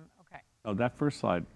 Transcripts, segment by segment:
Okay. Oh, that first slide.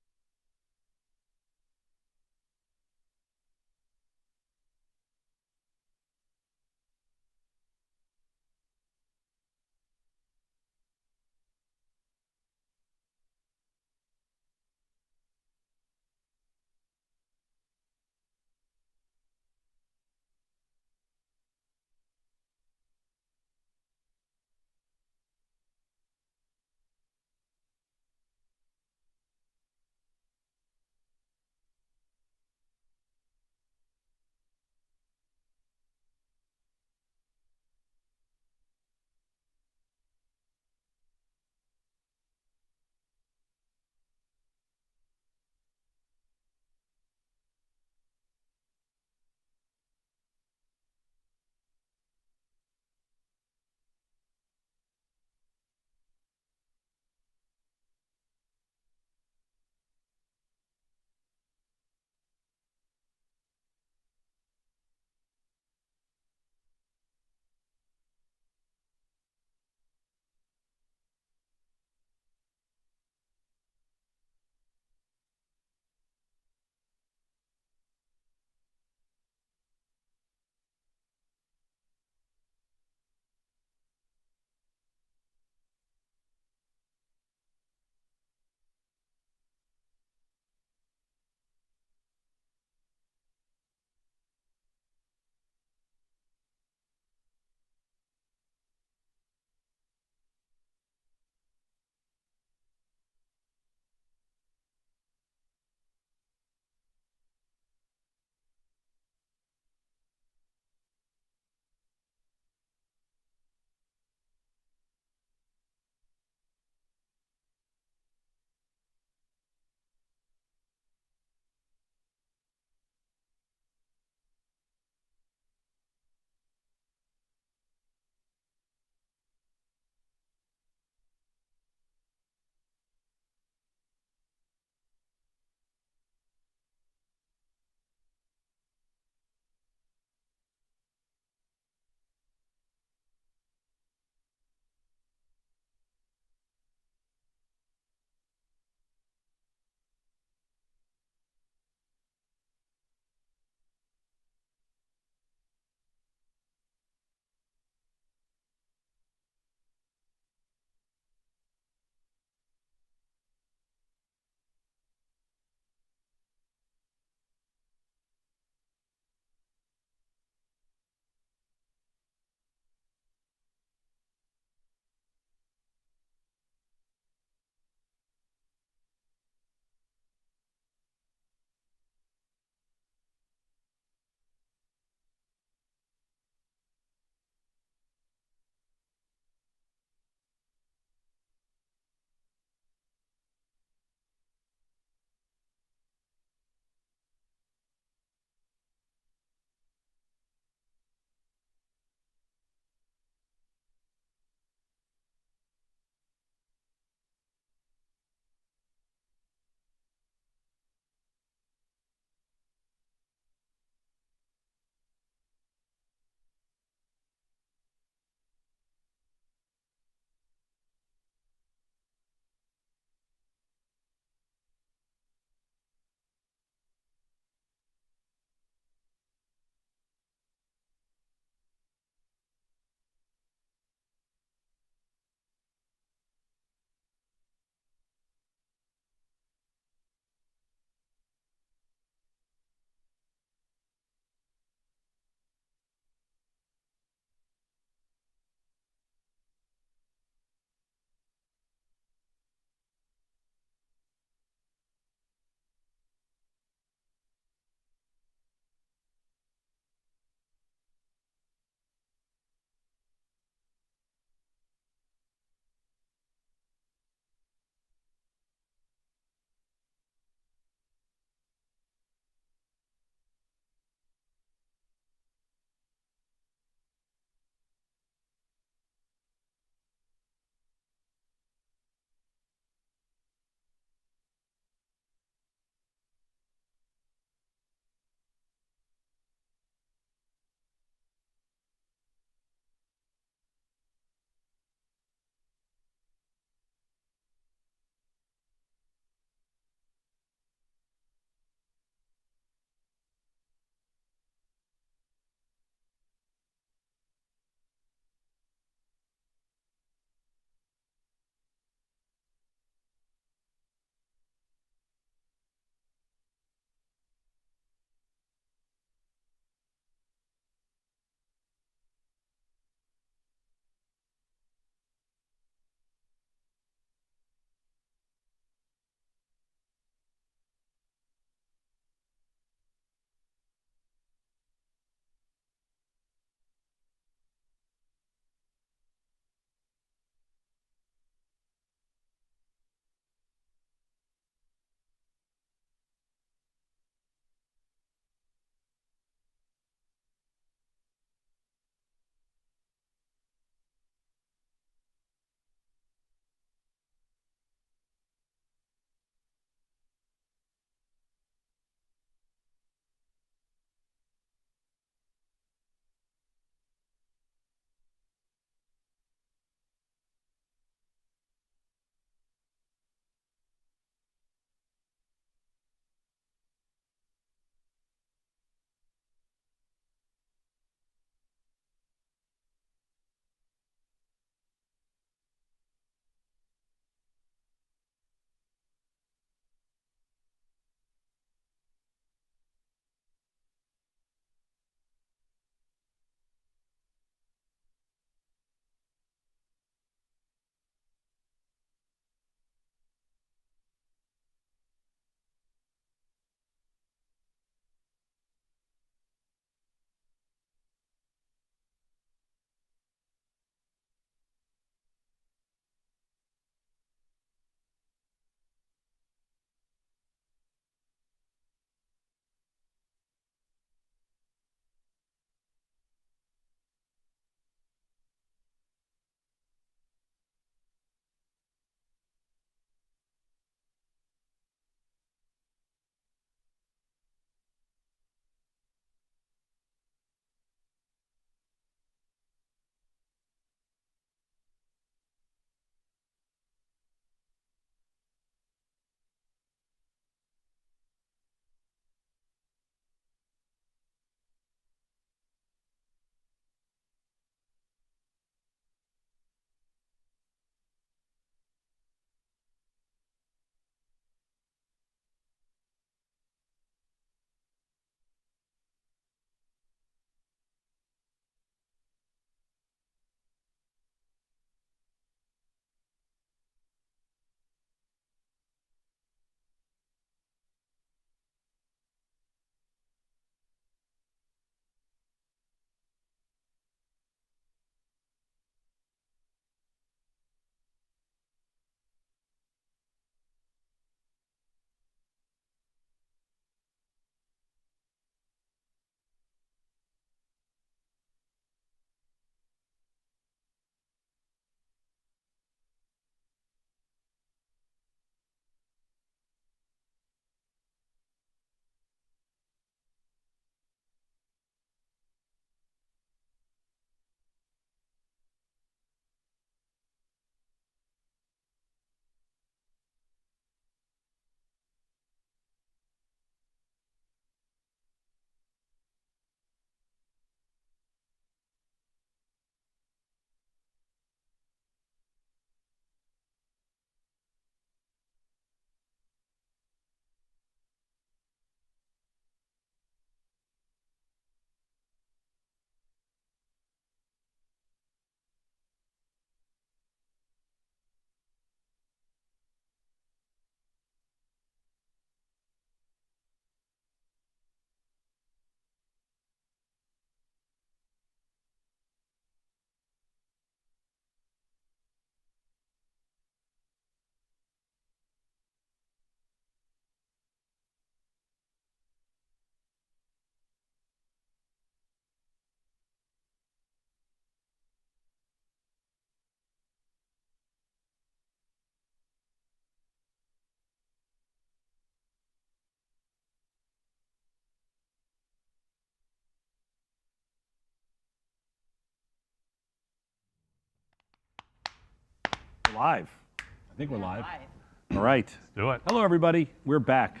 Live. I think we're live. Live. All right. Do it. Hello, everybody. We're back.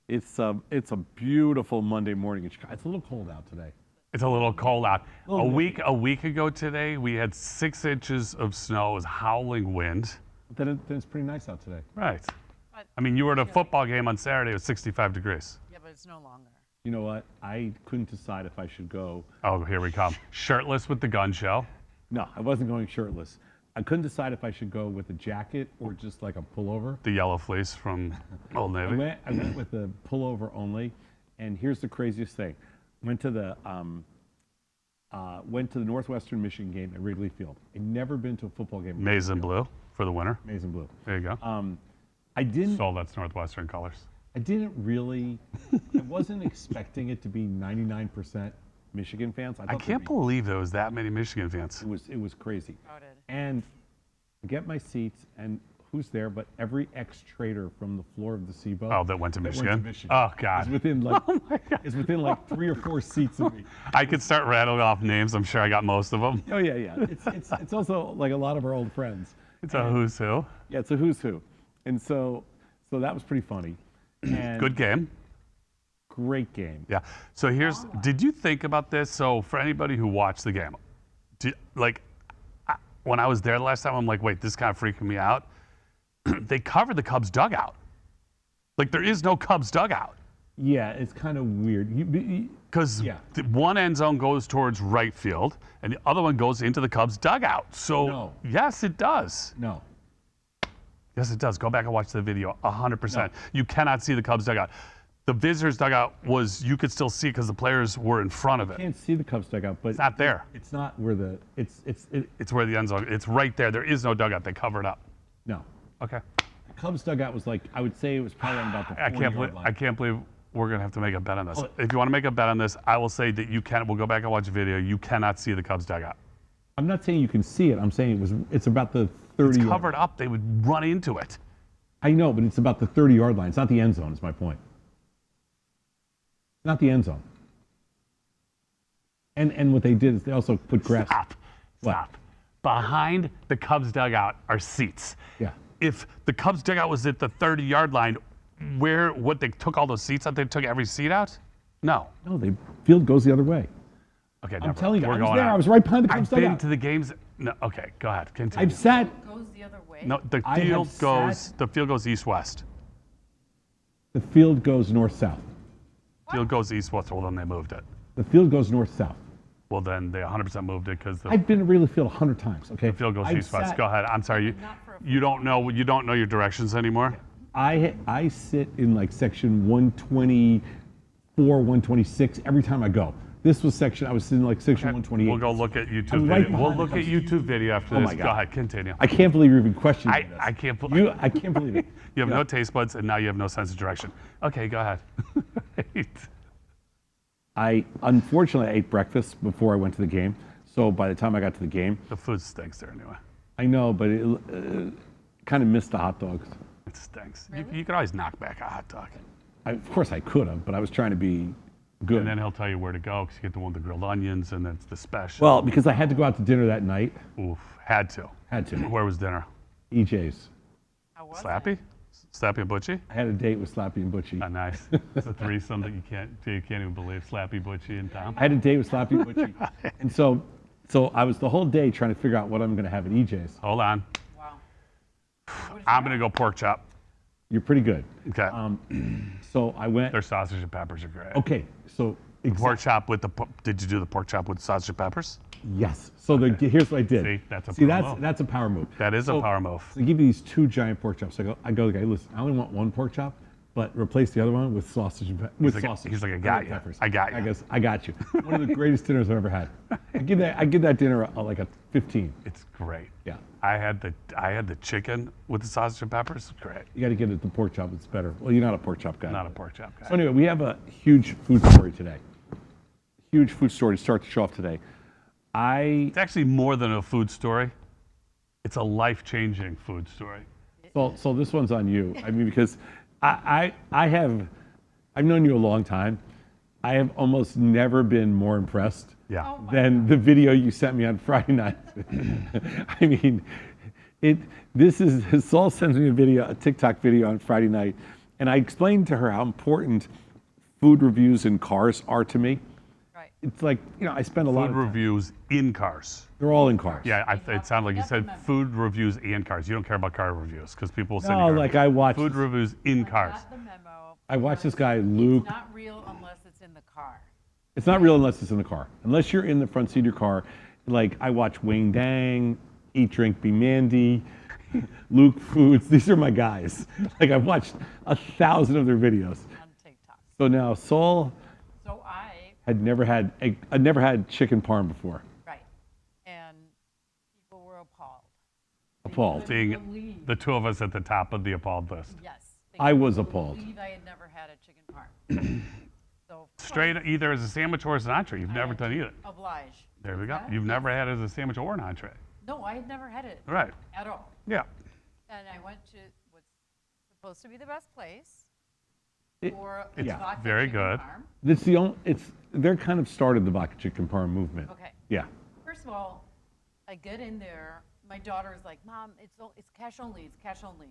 It's a beautiful Monday morning in Chicago. It's a little cold out today. It's a little cold out. Little A week ago today, we had 6 inches of snow. It was howling wind. Then it's pretty nice out today. Right. But I mean, you were at a football game on Saturday. It was 65 degrees. yeah, but it's no longer. You know what? I couldn't decide if I should go. Oh, here we come. Shirtless with the gun show. No, I wasn't going shirtless. I couldn't decide if I should go with a jacket or just like a pullover. The yellow fleece from Old Navy. I went with the pullover only. And here's the craziest thing. Went to the Northwestern Michigan game at Wrigley Field. I'd never been to a football game. Maize and blue for the winner. Maize and blue. There you go. I didn't. So that's Northwestern colors. I didn't really. I wasn't expecting it to be 99% Michigan fans. I thought can't believe there was that many Michigan fans. it was crazy. Crowded. And I get my seats, and who's there? But every ex-trader from the floor of the SIBO. Oh, that went to Michigan? Oh, God. Is within like is within like 3 or 4 seats of me. I could start rattling off names. I'm sure I got most of them. Oh yeah. It's also like a lot of our old friends. It's a who's who. Yeah, it's a who's who, and so that was pretty funny. And Good game. Great game. Yeah. So did you think about this? So for anybody who watched the game, when I was there the last time, I'm like, wait, this is kind of freaking me out. They covered the Cubs dugout. Like there is no Cubs dugout. Yeah, it's kind of weird. Because one end zone goes towards right field and the other one goes into the Cubs dugout. So No. yes, it does. No. Yes, it does. Go back and watch the video. 100%. You cannot see the Cubs dugout. The visitors dugout you could still see because the players were in front of it. You can't see the Cubs dugout, but It's not there. It's not where It's where the end zone. It's right there. There is no dugout. They covered up. no. Okay. The Cubs dugout was like, I would say it was probably on about the 40-yard line. I can't believe we're gonna have to make a bet on this. Oh. If you want to make a bet on this, I will say that you can. We'll go back and watch the video. You cannot see the Cubs dugout. I'm not saying you can see it. I'm saying it's about the 30. It's covered up. They would run into it. I know, but it's about the 30-yard line. It's not the end zone. Is my point. Not the end zone. And what they did is they also put grass. Stop. Behind the Cubs dugout are seats. Yeah. If the Cubs dugout was at the 30-yard line, they took all those seats out? They took every seat out? No. No, the field goes the other way. Okay, I'm telling you, We're I was going there. on. I was right behind the Cubs I've been dugout. to the games. No, okay, go ahead. Continue. I've sat. It goes the other way. No, the I have field goes east-west. The field goes north-south. Field goes east-west. Well, then they moved it. The field goes north-south. Well, then they 100% moved it because the I've been to Wrigley Field 100 times. Okay. field goes I've east-west. sat- Go ahead. I'm sorry. Not for a You don't know your directions anymore. I sit in like section 124, 126 every time I go. This was I was in like section 128. We'll go look at YouTube I'm right video. We'll behind look the at YouTube video after Oh this. my God. Go ahead. Continue. I can't believe you're even questioning this. I can't believe I can't believe it. you have no taste buds and now you have no sense of direction. Okay, go ahead. Right. I unfortunately ate breakfast before I went to the game. So by the time I got to the game, The food stinks there anyway. I know, but it kind of missed the hot dogs. It stinks. Really? You can always knock back a hot dog. Of course I could have, but I was trying to be good. And then he'll tell you where to go because you get the one with the grilled onions and that's the special. Well, because I had to go out to dinner that night. Oof, had to. Had to. Where was dinner? EJ's. How was Slappy? Slappy and Butchie? I had a date with Slappy and Butchie. Oh, nice. It's a threesome that you can't even believe. Slappy, Butchie, and Tom. I had a date with Slappy and Butchie. And so I was the whole day trying to figure out what I'm going to have at EJ's. Hold on. it? Wow. I'm going to go pork chop. You're pretty good. Okay. So I went. Their sausage and peppers are great. Okay, so Pork chop with did you do the pork chop with sausage and peppers? yes. So here's what I did. See, that's a power move. that's a power move. That is a power move. So they give you these 2 giant pork chops. I go, okay, listen, I only want 1 pork chop, but replace the other one with sausage and sausage. He's like, I got you. peppers. I got you. I guess I got you. One of the greatest dinners I've ever had. I give that dinner like a 15. It's great. Yeah. I had the chicken with the sausage and peppers. Great. You got to get it the pork chop. It's better. Well, you're not a pork chop guy. Not a pork chop guy. So anyway, we have a huge food story today. Huge food story to start the show off today. It's actually more than a food story. It's a life-changing food story. So this one's on you. I mean, because I've known you a long time. I have almost never been more impressed Yeah. Oh my than the video you sent me on Friday night. I mean, This is Saul sends me a TikTok video on Friday night, and I explained to her how important food reviews in cars are to me. Right. It's like, I spend a lot Food of time. reviews in cars. They're all in cars. Yeah, it sounded like you That's said the memo. food reviews and cars. You don't care about car reviews because people will send No, you car like reviews. I watched food reviews in cars. Got the memo. I watched this guy, It's Luke. not real unless it's in the car. It's not real unless it's in the car. Unless you're in the front seat of your car. Like I watch Wayne Dang, Eat, Drink, Be Mandy, Luke Foods. These are my guys. Like I've watched 1,000 of their videos. On TikTok. So now Saul So had never had chicken parm before. right. And people were appalled. Appalled. Couldn't Being believe- the two of us at the top of the appalled list. Yes. they I was couldn't appalled. believe I had never had a chicken parm. So of Straight course, either as a sandwich or as an entree. You've never done either. oblige. There we go. What's that? You've never had it as a sandwich or an entree. No, I had never had it Right. at all. Yeah. And I went to what's supposed to be the best place It- for It's vodka very chicken good. parm. They're kind of started the vodka chicken parm movement. Okay. Yeah. First of all, I get in there. My daughter's like, "Mom, it's cash only. It's cash only."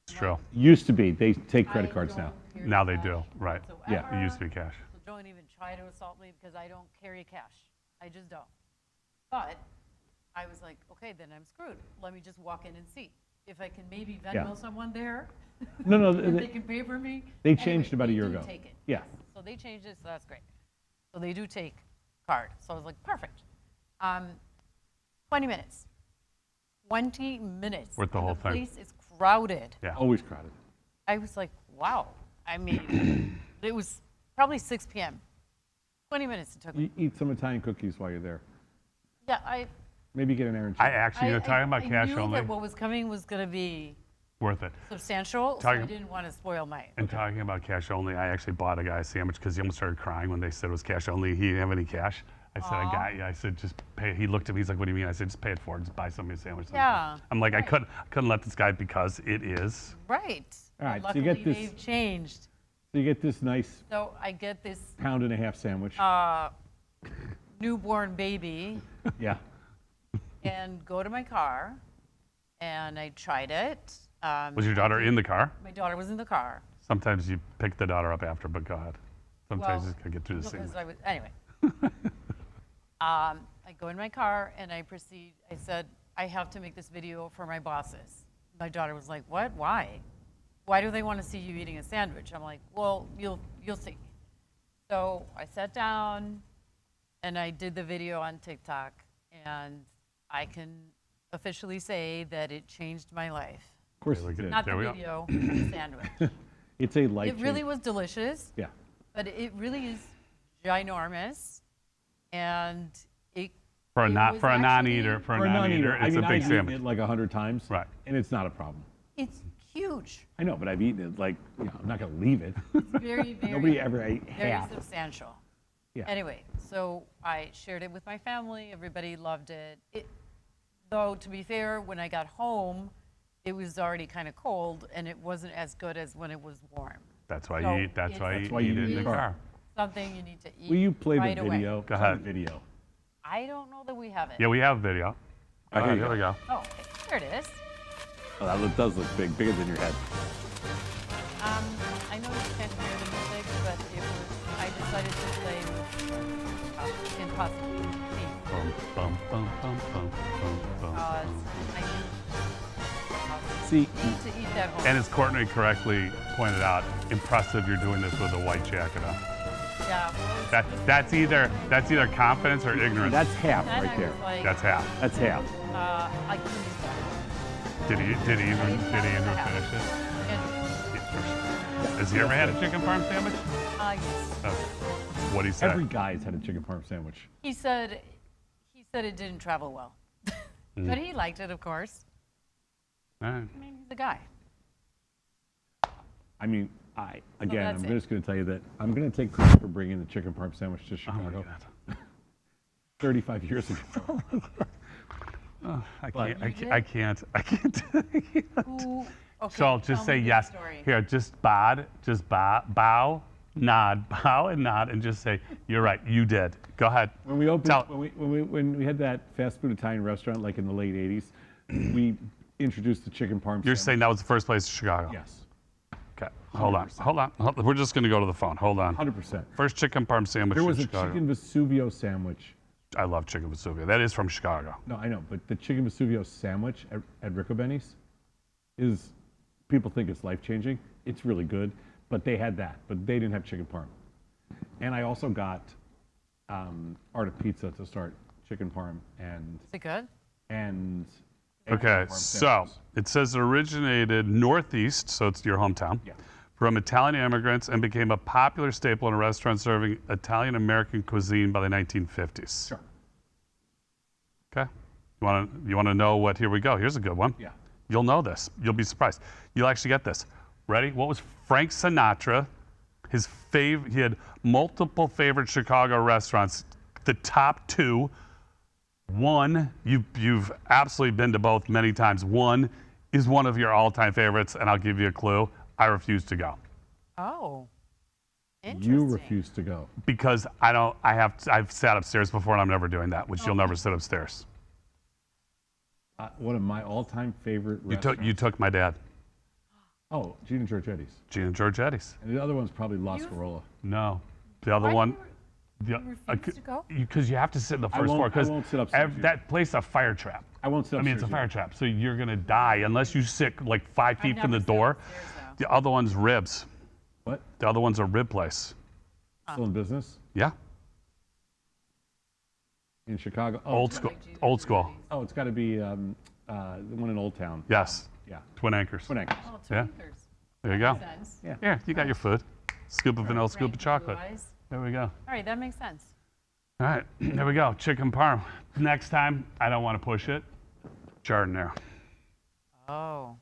It's true. Used to be. They take credit I cards now. don't carry Now they cash do. Right. whatsoever, It used to be cash. So don't even try to assault me because I don't carry cash. I just don't. But I was like, okay, then I'm screwed. Let me just walk in and see if I can maybe Venmo Yeah. someone there. No, no, and they- they can pay for me. they Anyway, changed about a they year do ago. Take it. Yeah. Yes. So they changed it, so that's great. So they do take card. So I was like, perfect. 20 minutes. 20 minutes. Worth the and whole the thing. place is crowded. Yeah. Always crowded. I was like, wow. I mean, it was probably 6 p.m. 20 minutes it took me. You eat some Italian cookies while you're there. Yeah, I Maybe get an Aaron I chicken. actually, you're talking about cash I knew only. that what was coming was going to be Worth it. substantial, so I Talking- didn't want to spoil my. And talking about cash only, I actually bought a guy a sandwich because he almost started crying when they said it was cash only. He didn't have any cash. I said, I got you. I said, just pay. He looked at me. He's like, what do you mean? I said, just pay it forward. Just buy somebody a sandwich. Yeah, I'm like, right. I couldn't let this guy because it is. Right. All right, But so you get luckily this- they've changed. So you get this nice So I get this £1.50 sandwich. newborn baby Yeah. and go to my car, and I tried it. Was your daughter in the car? My daughter was in the car. Sometimes you pick the daughter up after, but go ahead. Sometimes Well, you can get through the because sandwich. anyway. I go in my car and I proceed. I said, I have to make this video for my bosses. My daughter was like, what? Why? Why do they want to see you eating a sandwich? I'm like, well, you'll see. So I sat down and I did the video on TikTok, and I can officially say that it changed my life. Of course There we it go. did. Not There the we go. video, the sandwich. It's a life It really was delicious. Yeah. But it really is ginormous, and it For a it non was for a non-eater, actually- for a For a non-eater, I it's mean, a I've big eaten sandwich. it like 100 times. Right. And it's not a problem. it's huge. I know, but I've eaten it like, I'm not going to leave it. It's very, very, Nobody ever ate very half. substantial. Yeah. Anyway, so I shared it with my family. Everybody loved it. Though, to be fair, when I got home, it was already kind of cold, and it wasn't as good as when it was warm. That's why So you eat. That's it's- why That's you why eat you it eat in in the the car. Something you need to eat. Will you play right the away. video? Go It's on ahead. video. I don't know that we have it. Yeah, we have video. Oh, here you Here go. we go. Oh, okay. There it is. Oh, that does look big, bigger than your head. I know you can't hear the music, but I decided to play with Impossible Theme Bum, bum, bum, bum, bum, bum, bum. because I See, need to eat that home. And as Courtney correctly pointed out, impressive you're doing this with a white jacket on. Yeah, well, it's That's either confidence or ignorance. that's half then right I there. was like, That's half. That's half. I couldn't eat that. Did Andrew half. finish it? And, Yeah, for sure. Has he ever had a chicken parm sandwich? yes. Okay. What'd he say? Every guy's had a chicken parm sandwich. He said it didn't travel well, Mm. but he liked it, of course. All right. I mean, he's a guy. I mean, again, that's I'm it. just going to tell you that I'm going to take credit for bringing the chicken parm sandwich to Oh my Chicago God. 35 years ago. I But- can't. I can't. I can't. Who? Okay, So tell just me say the yes. story. Here, just bow, nod, bow and nod, and just say, "You're right. You did." Go ahead. When we opened, Tell- when we had that fast food Italian restaurant, like in the late '80s, we introduced the chicken parm You're sandwich. saying that was the first place in Chicago? Yes, Okay. Hold on. We're just going to go to the phone. Hold on. 100%. First chicken parm sandwich There was in a Chicago. chicken Vesuvio sandwich. I love chicken Vesuvio. That is from Chicago. No, I know, but the chicken Vesuvio sandwich at Rico Benny's is, people think it's life-changing. It's really good, but they had that, but they didn't have chicken parm. And I also got Art of Pizza to start chicken parm and Is it good? Okay, parm so sandwiches. it says it originated northeast, so it's your hometown, Yeah. from Italian immigrants and became a popular staple in a restaurant serving Italian-American cuisine by the 1950s. Sure. Okay, you want to know what? Here we go. Here's a good one. Yeah. You'll know this. You'll be surprised. You'll actually get this. Ready? What was Frank Sinatra? He had multiple favorite Chicago restaurants. The top two. One, you've absolutely been to both many times. One is one of your all-time favorites, and I'll give you a clue. I refuse to go Oh. Interesting. You refuse to go. because I've sat upstairs before, and I'm never doing that. Which you'll never sit upstairs. One of my all-time favorite You restaurants. took my dad, Oh, Gina Giorgetti's. Gina Giorgetti's. And the other one's probably La You- Scarola. No, the other Why do one. you refuse to go? Because you have to sit in the I first won't- floor. I Because won't sit upstairs either. that place is a fire trap. I won't sit I mean, it's a upstairs fire trap, so you're gonna die unless you sit like 5 feet from the never sat door. upstairs, though. The other one's ribs. What? The other one's a rib place. Still in business? Yeah, In Chicago? Oh, old school. Old school. Oh, it's got to be the one in Old Town. Yes, Yeah. Twin Anchors. Twin Anchors. Oh, Yeah. tweakers. There you go. Sense. Yeah. Yeah, you got your food. Scoop of vanilla, scoop of Right, chocolate. blue eyes. There we go. All right, that makes sense. All right, there we go. Chicken parm. Next time, I don't want to push it. Jardiniere. Oh.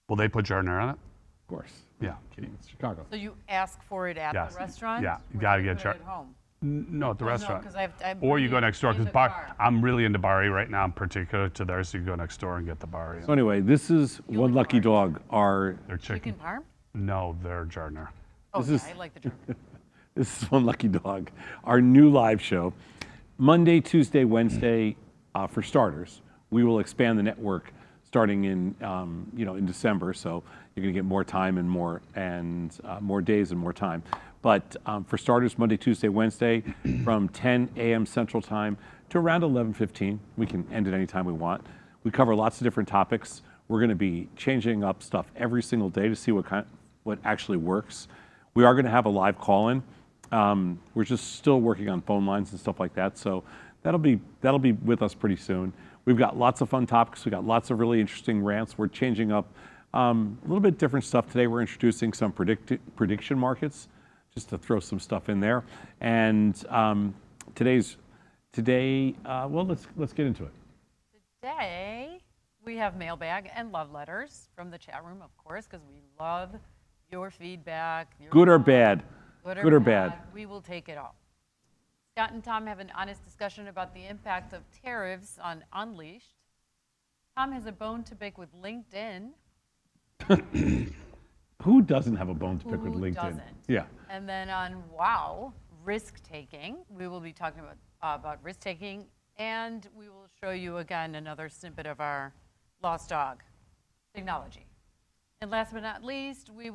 Will they put jardiniere on it? Of course. Yeah. Kidding. It's Chicago. So you ask for it at Yes. the restaurant? Yeah, you or gotta do get put char- it at home? No, at the Oh, no, restaurant. 'cause I'm Or you really go next door, into because the bar. I'm really into Bari right now. I'm particular to there, so you go next door and get the Bari. So anyway, this is One Lucky Dog, Their Chicken parm? No, they're jardiniere. Oh, This yeah, is- I like the jerk. This is One Lucky Dog, our new live show. Monday, Tuesday, Wednesday, for starters. We will expand the network starting in December, so you're going to get more time and more days and more time. But for starters, Monday, Tuesday, Wednesday, from 10 a.m. Central Time to around 11:15. We can end it anytime we want. We cover lots of different topics. We're going to be changing up stuff every single day to see what actually works. We are going to have a live call-in. We're just still working on phone lines and stuff like that, so that'll be with us pretty soon. We've got lots of fun topics. We've got lots of really interesting rants. We're changing up a little bit different stuff today. We're introducing some prediction markets, just to throw some stuff in there. And well, let's get into it. Today, we have mailbag and love letters from the chat room, of course, because we love your feedback. Your Good or comments. bad? Good or bad? We will take it all. Scott and Tom have an honest discussion about the impact of tariffs on Unleashed. Tom has a bone to pick with LinkedIn. Who doesn't have a bone to pick with Who LinkedIn? doesn't? Yeah. And then on Wow, risk taking, we will be talking about risk taking, and we will show you again another snippet of our lost dog technology. And last but not least, they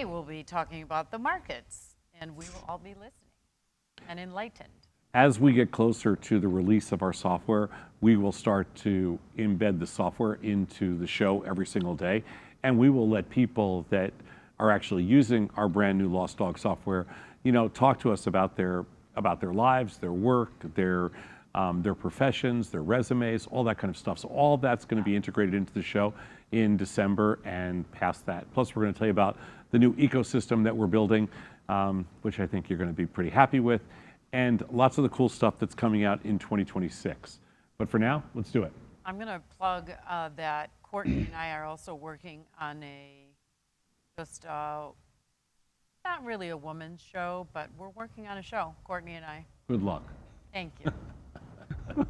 will be talking about the markets, and we will all be listening and enlightened. As we get closer to the release of our software, we will start to embed the software into the show every single day. And we will let people that are actually using our brand new Lost Dog software, talk to us about their lives, their work, their professions, their resumes, all that kind of stuff. So all that's going to be integrated into the show in December and past that. Plus, we're going to tell you about the new ecosystem that we're building, which I think you're going to be pretty happy with, and lots of the cool stuff that's coming out in 2026. But for now, let's do it. I'm going to plug that Courtney and I are also working on not really a woman's show, but we're working on a show, Courtney and I. Good luck. Thank you.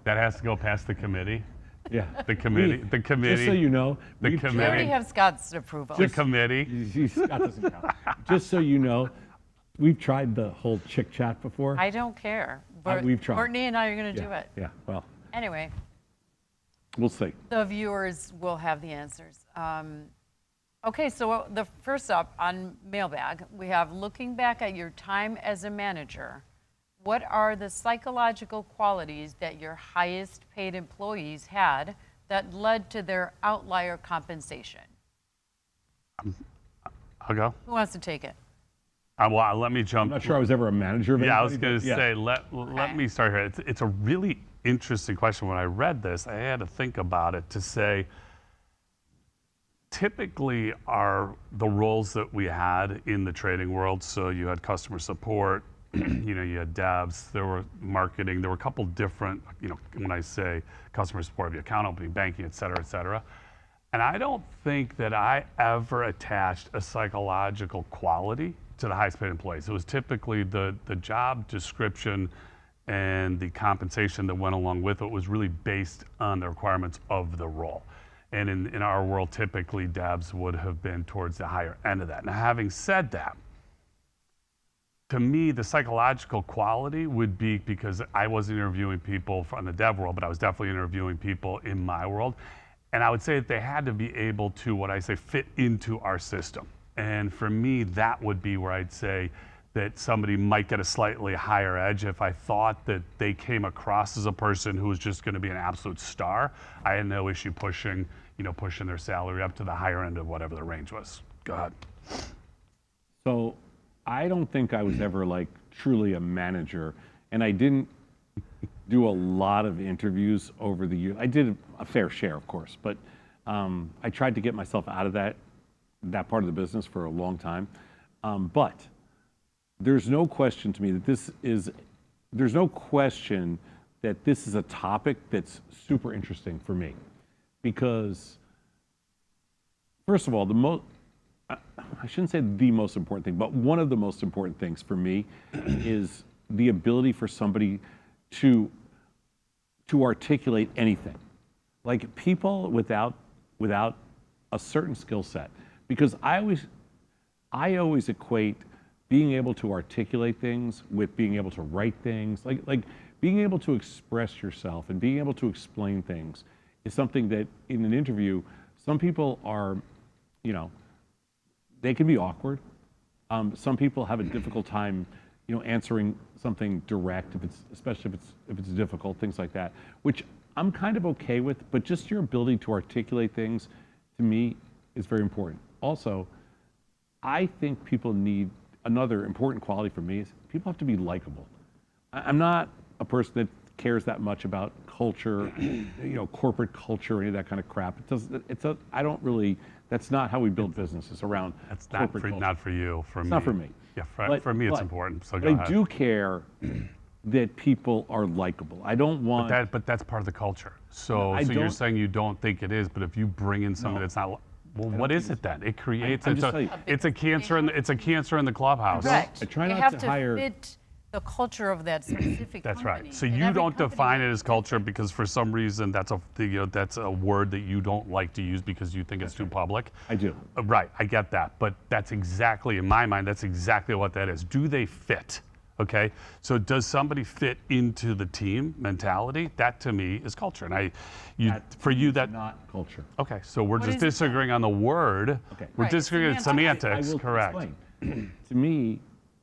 That has to go past the committee. Yeah. The committee. The committee. Just so you know, The we've We committee. already have Scott's approval. the committee. Scott doesn't count. Just so you know, we've tried the whole chick chat before. I don't care. But we've tried. Courtney and I are going to yeah, do it. Yeah, well, Anyway, We'll see. The viewers will have the answers. Okay, so the first up on Mailbag, we have looking back at your time as a manager, what are the psychological qualities that your highest paid employees had that led to their outlier compensation? I'll go. Who wants to take it? Well, let me jump. I'm not sure I was ever a manager of Yeah, I was anybody, going to but say, let me start here. It's a really interesting question. When I read this, I had to think about it to say, typically the roles that we had in the trading world, so you had customer support, you had devs, there were marketing, there were a couple different, when I say customer support, the account opening, banking, et cetera, et cetera. And I don't think that I ever attached a psychological quality to the highest paid employees. It was typically the job description and the compensation that went along with it was really based on the requirements of the role. And in our world, typically devs would have been towards the higher end of that. Now, having said that, to me, the psychological quality would be, because I wasn't interviewing people from the dev world, but I was definitely interviewing people in my world. And I would say that they had to be able to, what I say, fit into our system. And for me, that would be where I'd say that somebody might get a slightly higher edge. If I thought that they came across as a person who was just going to be an absolute star, I had no issue pushing their salary up to the higher end of whatever the range was. Go ahead. So I don't think I was ever like truly a manager, and I didn't do a lot of interviews over the years. I did a fair share, of course, but I tried to get myself out of that part of the business for a long time. But there's no question to me that this is a topic that's super interesting for me, because first of all, I shouldn't say the most important thing, but one of the most important things for me is the ability for somebody to articulate anything. Like people without a certain skill set, because I always equate being able to articulate things with being able to write things. Like being able to express yourself and being able to explain things is something that in an interview, some people are, they can be awkward. Some people have a difficult time, answering something direct, especially if it's difficult, things like that, which I'm kind of okay with, but just your ability to articulate things, to me, is very important. Also, I think people need, another important quality for me is people have to be likable. I'm not a person that cares that much about culture, corporate culture, or any of that kind of crap. I don't really, that's not how we build businesses around corporate culture. Not for you, for me. It's not for me. Yeah, for me it's important, so go ahead. I do care that people are likable. I don't want... But that's part of the culture. So you're saying you don't think it is, but if you bring in something that's not... Well, what is it then? It creates... It's a cancer in the clubhouse. Correct. I try you not have to hire... fit the culture of that specific That's company. right. So And you every don't company define it is as culture because for some reason that's a word that you don't like to use because you think it's too public. I do. Right, I get that. But that's exactly, in my mind, that's exactly what that is. Do they fit? Okay, so does somebody fit into the team mentality? That to me is culture. And for you that not culture. Okay, so we're just is it then? disagreeing on the word. Okay. We're Right, disagreeing on semantics. semantics. I will Correct. explain. To me,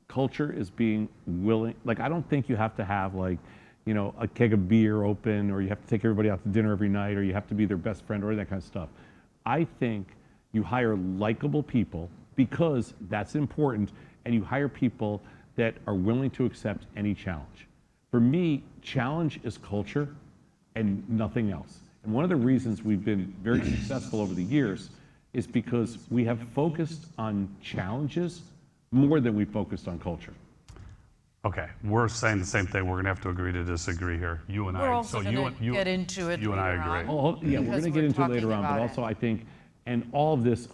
culture is being willing. Like, I don't think you have to have a keg of beer open, or you have to take everybody out to dinner every night, or you have to be their best friend, or that kind of stuff. I think you hire likable people because that's important, and you hire people that are willing to accept any challenge. For me, challenge is culture and nothing else. And one of the reasons we've been very successful over the years is because we have focused on challenges more than we focused on culture. Okay, we're saying the same thing. We're going to have to agree to disagree here. You and We're I. also going to get into it you and I later agree. on. Oh, yeah, we're Because going to get into it later talking on, but about also it. I think, and all of this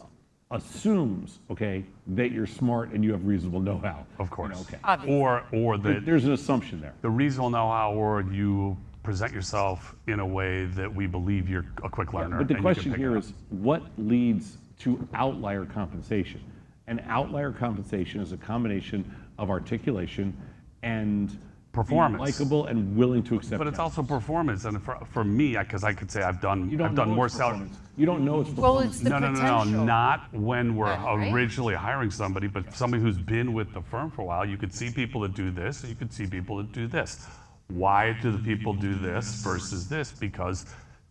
assumes, okay, that you're smart and you have reasonable know-how. Of course. Okay. Obviously. Or that There's an assumption there. the reasonable know-how, or you present yourself in a way that we believe you're a quick learner. But the and you can question pick it here up. is, what leads to outlier compensation? And outlier compensation is a combination of articulation and performance. likable and willing to accept. But it's challenges. also performance, and for me, because I could say I've done You don't I've done know more it's salary. performance. You don't know it's Well, performance. it's the No, potential. not when we're Right. originally hiring somebody, but somebody who's been with the firm for a while. You could see people that do this, and you could see people that do this. Why do the people do this versus this? Because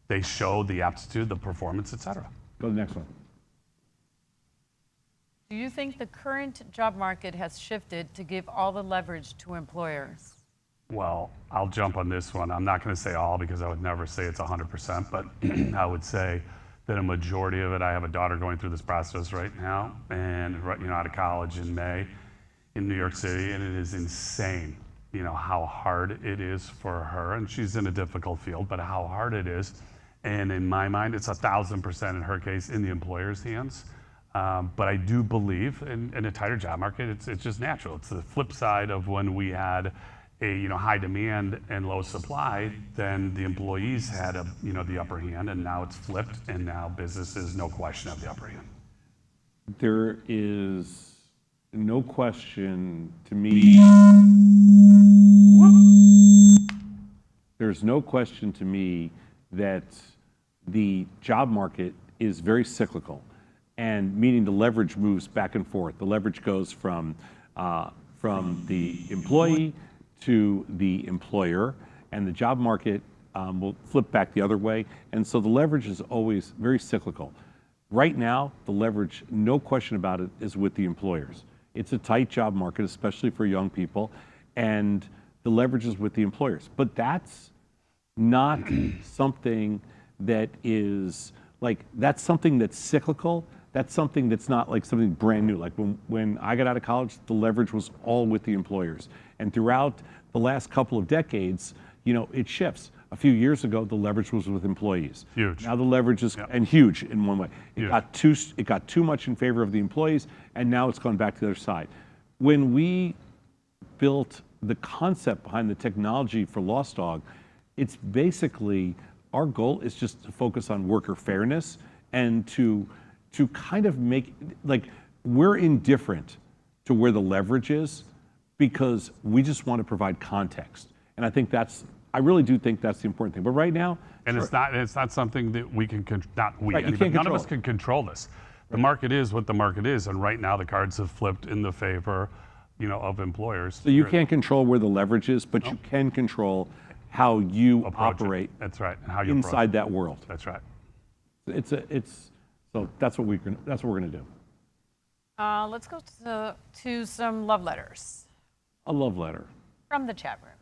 they show the aptitude, the performance, etc. Go to the next one. Do you think the current job market has shifted to give all the leverage to employers? Well, I'll jump on this one. I'm not going to say all because I would never say it's 100%, but I would say that a majority of it. I have a daughter going through this process right now, and out of college in May in New York City, and it is insane. How hard it is for her, and she's in a difficult field, but how hard it is. And in my mind, it's 1,000% in her case in the employer's hands. But I do believe in a tighter job market, it's just natural. It's the flip side of when we had a high demand and low supply, then the employees had the upper hand, and now it's flipped, and now businesses, no question, have the upper hand. There is no question to me. There's no question to me that the job market is very cyclical, and meaning the leverage moves back and forth. The leverage goes from the employee to the employer, and the job market will flip back the other way. And so the leverage is always very cyclical. Right now, the leverage, no question about it, is with the employers. It's a tight job market, especially for young people, and the leverage is with the employers. But that's not something that is that's something that's cyclical. That's something that's not like something brand new. Like when I got out of college, the leverage was all with the employers. And throughout the last couple of decades, it shifts. A few years ago, the leverage was with employees. Huge. Now the leverage is, Yep. and huge in one way. It Huge. got too much in favor of the employees, and now it's gone back to the other side. When we built the concept behind the technology for Lost Dog, it's basically, our goal is just to focus on worker fairness and to kind of make, we're indifferent to where the leverage is because we just want to provide context. And I really do think that's the important thing. But right now, And sure, it's not something that we can not we Right, you anybody, can't none of control us it. can control this. The market is what the market is, and right now the cards have flipped in the favor, of employers. so you can't control where the leverage is, but you can control how you Approach it. operate That's right. And how you approach inside it. that world. That's right. So that's what we're gonna do. Let's go to some love letters A love letter. from the chat room.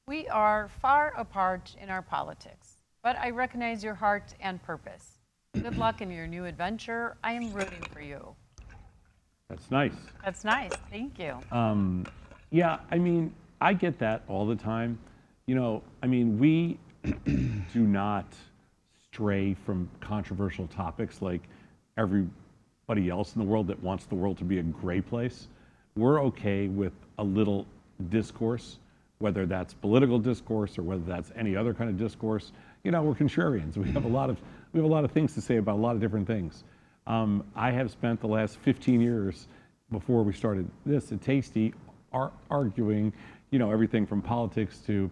We are far apart in our politics, but I recognize your heart and purpose. Good luck in your new adventure. I am rooting for you. That's nice. That's nice. Thank you. Yeah, I get that all the time. We do not stray from controversial topics like everybody else in the world that wants the world to be a gray place. We're okay with a little discourse, whether that's political discourse or whether that's any other kind of discourse. We're contrarians. We have a lot of things to say about a lot of different things. I have spent the last 15 years before we started this at Tasty arguing, everything from politics to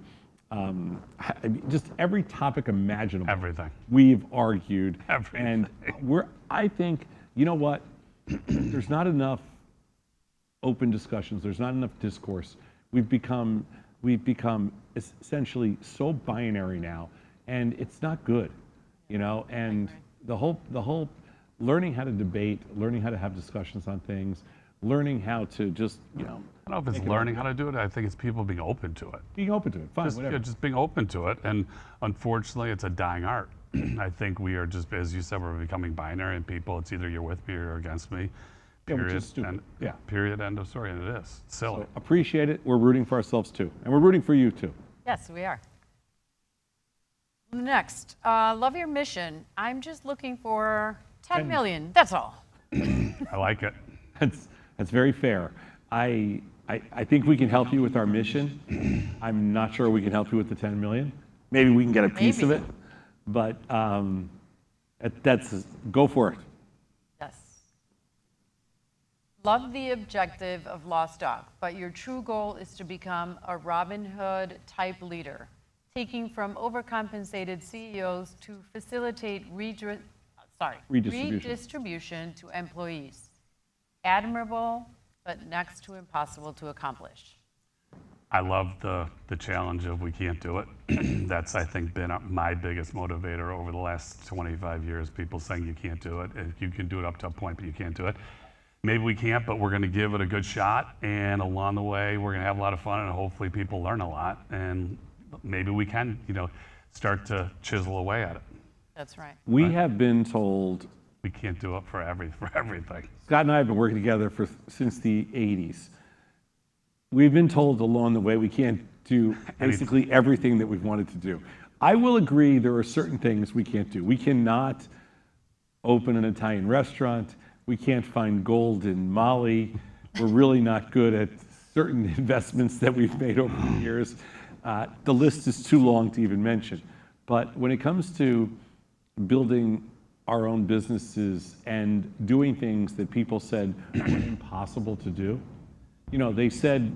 just every topic imaginable. Everything. We've argued. Everything. And I think, you know what? There's not enough open discussions. There's not enough discourse. We've become essentially so binary now, and it's not good, and the whole learning how to debate, learning how to have discussions on things, learning how to just, I don't know if it's learning how to do it. I think it's people being open to it. being open to it. Fine, whatever. Just being open to it. And unfortunately, it's a dying art. I think we are just, as you said, we're becoming binary, and people, it's either you're with me or you're against me. Yeah, which Period. is stupid. And, Yeah. Period. End of story. And it is. It's silly. So appreciate it. We're rooting for ourselves too, and we're rooting for you too. Yes, we are. Next, love your mission. I'm just looking for 10 million. That's all. I like it. That's very fair. I think we can help you with our mission. I'm not sure we can help you with the 10 million. Maybe we can get a piece of Maybe. it, but go for it. Yes. Love the objective of Lost Dog, but your true goal is to become a Robin Hood type leader, taking from overcompensated CEOs to facilitate redistribution to employees. Admirable, but next to impossible to accomplish. I love the challenge of we can't do it. That's, I think, been my biggest motivator over the last 25 years, people saying you can't do it. And you can do it up to a point, but you can't do it. Maybe we can't, but we're going to give it a good shot. And along the way, we're going to have a lot of fun, and hopefully people learn a lot. And maybe we can, start to chisel away at it. That's right. We have been told, We can't do it for everything. Scott and I have been working together since the 80s. We've been told along the way we can't do basically everything that we've wanted to do. I will agree there are certain things we can't do. We cannot open an Italian restaurant. We can't find gold in Mali. We're really not good at certain investments that we've made over the years. The list is too long to even mention. But when it comes to building our own businesses and doing things that people said were impossible to do, they said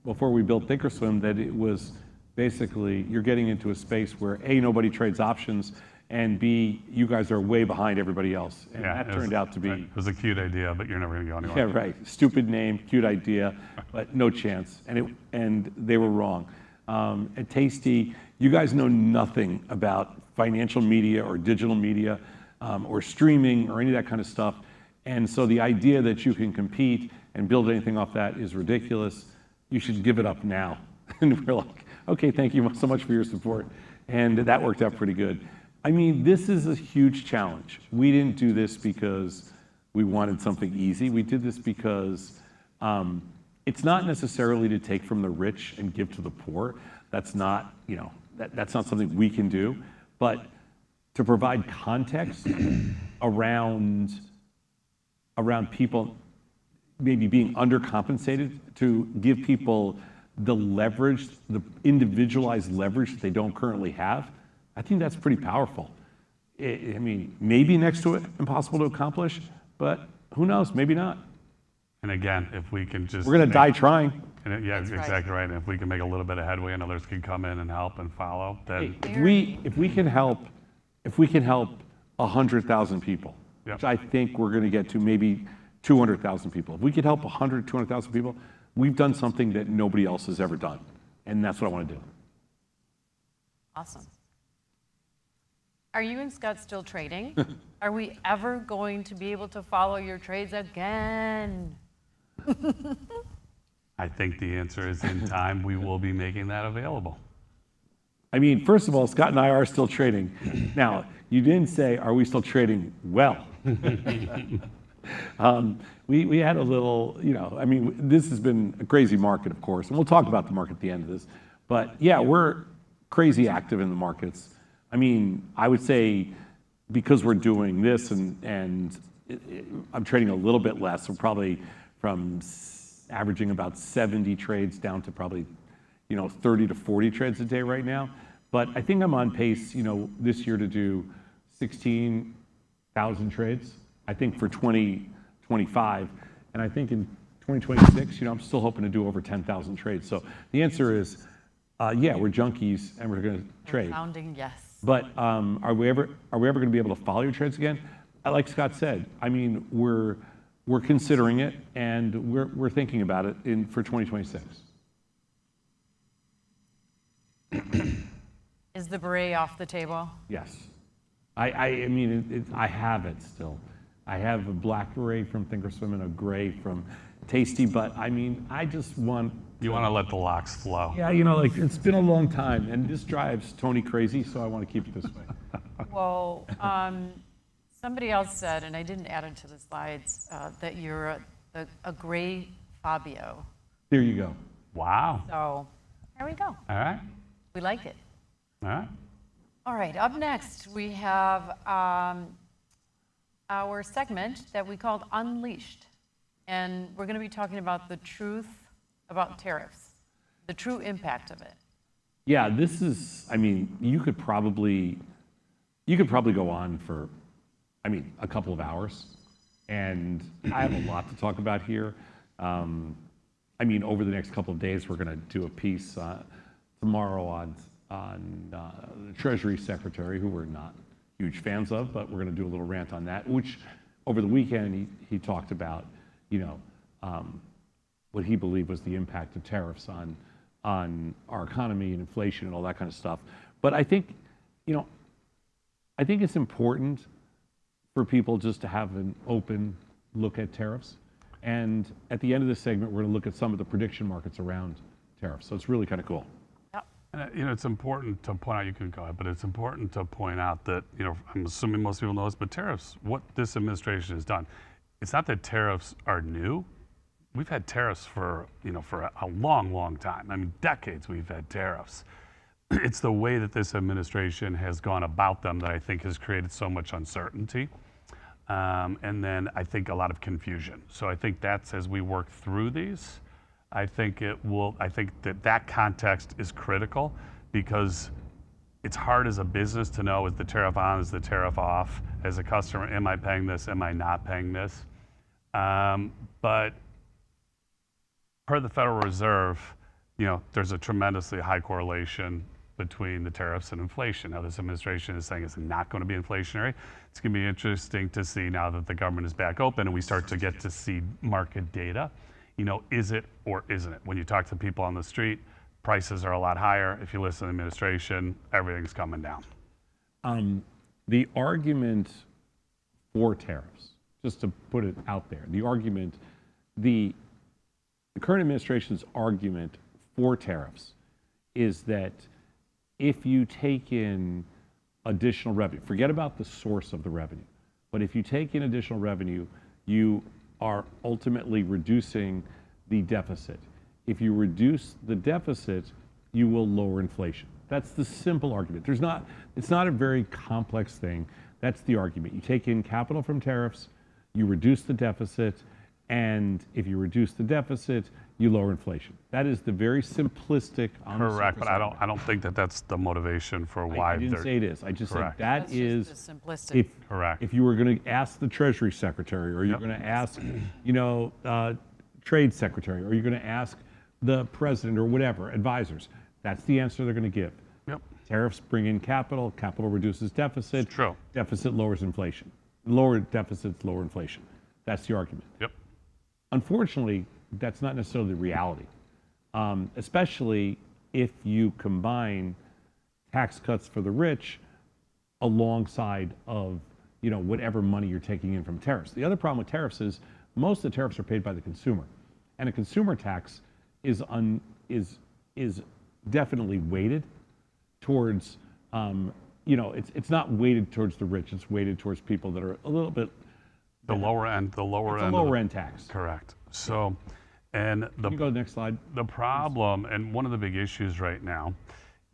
before we built Thinkorswim that it was basically you're getting into a space where A, nobody trades options, and B, you guys are way behind everybody else. And that turned out to be... It was a cute idea, but you're never going to go anywhere. Yeah, right. Stupid name, cute idea, but no chance. And they were wrong. At Tasty, you guys know nothing about financial media or digital media or streaming or any of that kind of stuff. And so the idea that you can compete and build anything off that is ridiculous. You should give it up now. And we're like, okay, thank you so much for your support. And that worked out pretty good. I mean, this is a huge challenge. We didn't do this because we wanted something easy. We did this because it's not necessarily to take from the rich and give to the poor. That's not, that's not something we can do. But to provide context around people maybe being undercompensated, to give people the leverage, the individualized leverage that they don't currently have, I think that's pretty powerful. I mean, maybe next to it, impossible to accomplish, but who knows, maybe not. And again, if we can just... We're going to die trying. Yeah, That's exactly right. And if we can make a little bit of headway and others can come in and help and follow, then... If we can help 100,000 people, Yep. which I think we're going to get to maybe 200,000 people. If we could help 100, 200,000 people, we've done something that nobody else has ever done. And that's what I want to do. Awesome. Are you and Scott still trading? Are we ever going to be able to follow your trades again? I think the answer is in time, we will be making that available. I mean, first of all, Scott and I are still trading. Now, you didn't say, are we still trading well? We had a little, I mean, this has been a crazy market, of course, and we'll talk about the market at the end of this. But yeah, we're crazy active in the markets. I mean, I would say because we're doing this and I'm trading a little bit less, so probably from averaging about 70 trades down to probably 30 to 40 trades a day right now. But I think I'm on pace, this year to do 16,000 trades, I think for 2025. And I think in 2026, I'm still hoping to do over 10,000 trades. So the answer is, yeah, we're junkies and we're going to trade. Sounding yes. But are we ever going to be able to follow your trades again? Like Scott said, I mean, we're considering it and we're thinking about it for 2026. Is the beret off the table? Yes. I mean, I have it still. I have a black beret from Thinkorswim and a gray from Tasty, but I mean, I just want... You want to let the locks flow. Yeah, it's been a long time, and this drives Tony crazy, so I want to keep it this way. Well, somebody else said, and I didn't add it to the slides, that you're a gray Fabio. There you go. Wow. So there we go. All right. We like it. All right. All right, up next, we have our segment that we called Unleashed. And we're going to be talking about the truth about tariffs, the true impact of it. Yeah, this is, I mean, you could probably go on for, I mean, a couple of hours. And I have a lot to talk about here. I mean, over the next couple of days, we're going to do a piece tomorrow on the Treasury Secretary, who we're not huge fans of, but we're going to do a little rant on that, which over the weekend he talked about, what he believed was the impact of tariffs on our economy and inflation and all that kind of stuff. But I think, I think it's important for people just to have an open look at tariffs. And at the end of this segment, we're going to look at some of the prediction markets around tariffs. So it's really kind of cool. And, it's important to point out, you can go ahead, but it's important to point out that, I'm assuming most people know this, but tariffs, what this administration has done, it's not that tariffs are new. We've had tariffs for a long, long time. I mean, decades we've had tariffs. It's the way that this administration has gone about them that I think has created so much uncertainty. And then I think a lot of confusion. So I think that's, as we work through these, I think that context is critical, because it's hard as a business to know, is the tariff on, is the tariff off? As a customer, am I paying this, am I not paying this? But per the Federal Reserve, there's a tremendously high correlation between the tariffs and inflation. Now, this administration is saying it's not going to be inflationary. It's going to be interesting to see, now that the government is back open and we start to get to see market data, is it or isn't it? When you talk to people on the street, prices are a lot higher. If you listen to the administration, everything's coming down. The argument for tariffs, just to put it out there, the current administration's argument for tariffs is that if you take in additional revenue, forget about the source of the revenue, but if you take in additional revenue, you are ultimately reducing the deficit. If you reduce the deficit, you will lower inflation. That's the simple argument. It's not a very complex thing. That's the argument. You take in capital from tariffs, you reduce the deficit, and if you reduce the deficit, you lower inflation. That is the very simplistic. Correct, but I don't think that that's the motivation for why I didn't say it is. I just said That's that is just the simplistic. Correct. If you were going to ask the Treasury Secretary, or you're going to ask, Trade Secretary, or you're going to ask the President or whatever, advisors, that's the answer they're going to give. Yep. Tariffs bring in capital, capital reduces deficit, It's true. deficit lowers inflation. Lower deficits, lower inflation. That's the argument. Yep. Unfortunately, that's not necessarily the reality, especially if you combine tax cuts for the rich alongside of whatever money you're taking in from tariffs. The other problem with tariffs is most of the tariffs are paid by the consumer, and a consumer tax is definitely weighted towards it's not weighted towards the rich. It's weighted towards people that are a little bit The lower end. it's a of lower the- end tax. Correct. So, and Can you go to the next slide? the problem, and one of the big issues right now,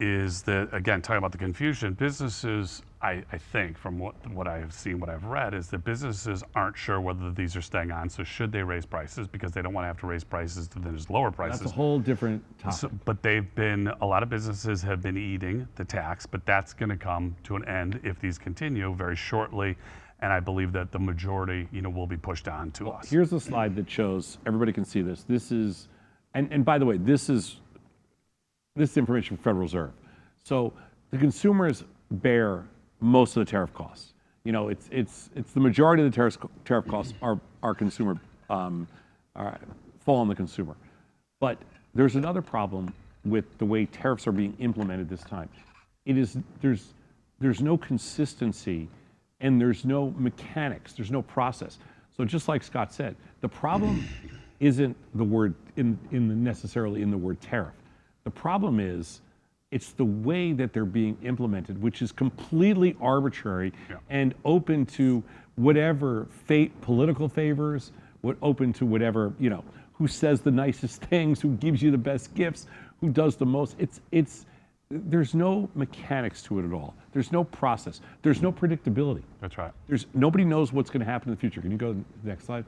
is that, again, talking about the confusion, businesses, I think, from what I have seen, what I've read, is that businesses aren't sure whether these are staying on. So should they raise prices? Because they don't want to have to raise prices to then just lower prices. That's a whole different topic. So, but a lot of businesses have been eating the tax, but that's going to come to an end if these continue very shortly. And I believe that the majority, will be pushed on to us. Here's a slide that shows, everybody can see this. This is, and by the way, this is information from Federal Reserve. So the consumers bear most of the tariff costs. It's the majority of the tariff costs are consumer, fall on the consumer. But there's another problem with the way tariffs are being implemented this time. There's no consistency, and there's no mechanics, there's no process. So just like Scott said, the problem isn't the word necessarily in the word tariff. The problem is it's the way that they're being implemented, which is completely arbitrary and open to whatever political favors, open to whatever, who says the nicest things, who gives you the best gifts, who does the most. There's no mechanics to it at all. There's no process. There's no predictability. That's right. Nobody knows what's going to happen in the future. Can you go to the next slide?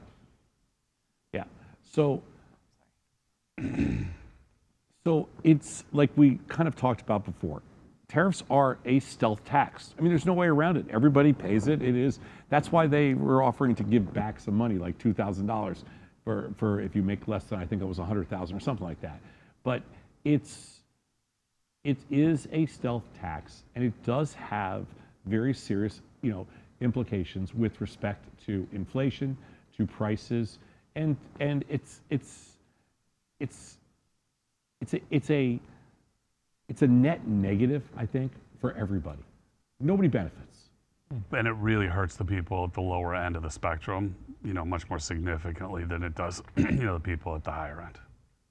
Yeah. So it's like we kind of talked about before. tariffs are a stealth tax. I mean, there's no way around it. Everybody pays it. It is. That's why they were offering to give back some money, like $2,000 for if you make less than, I think it was 100,000 or something like that. But it is a stealth tax, and it does have very serious, implications with respect to inflation, to prices, and it's a net negative, I think, for everybody. Nobody benefits. And it really hurts the people at the lower end of the spectrum, much more significantly than it does, the people at the higher end.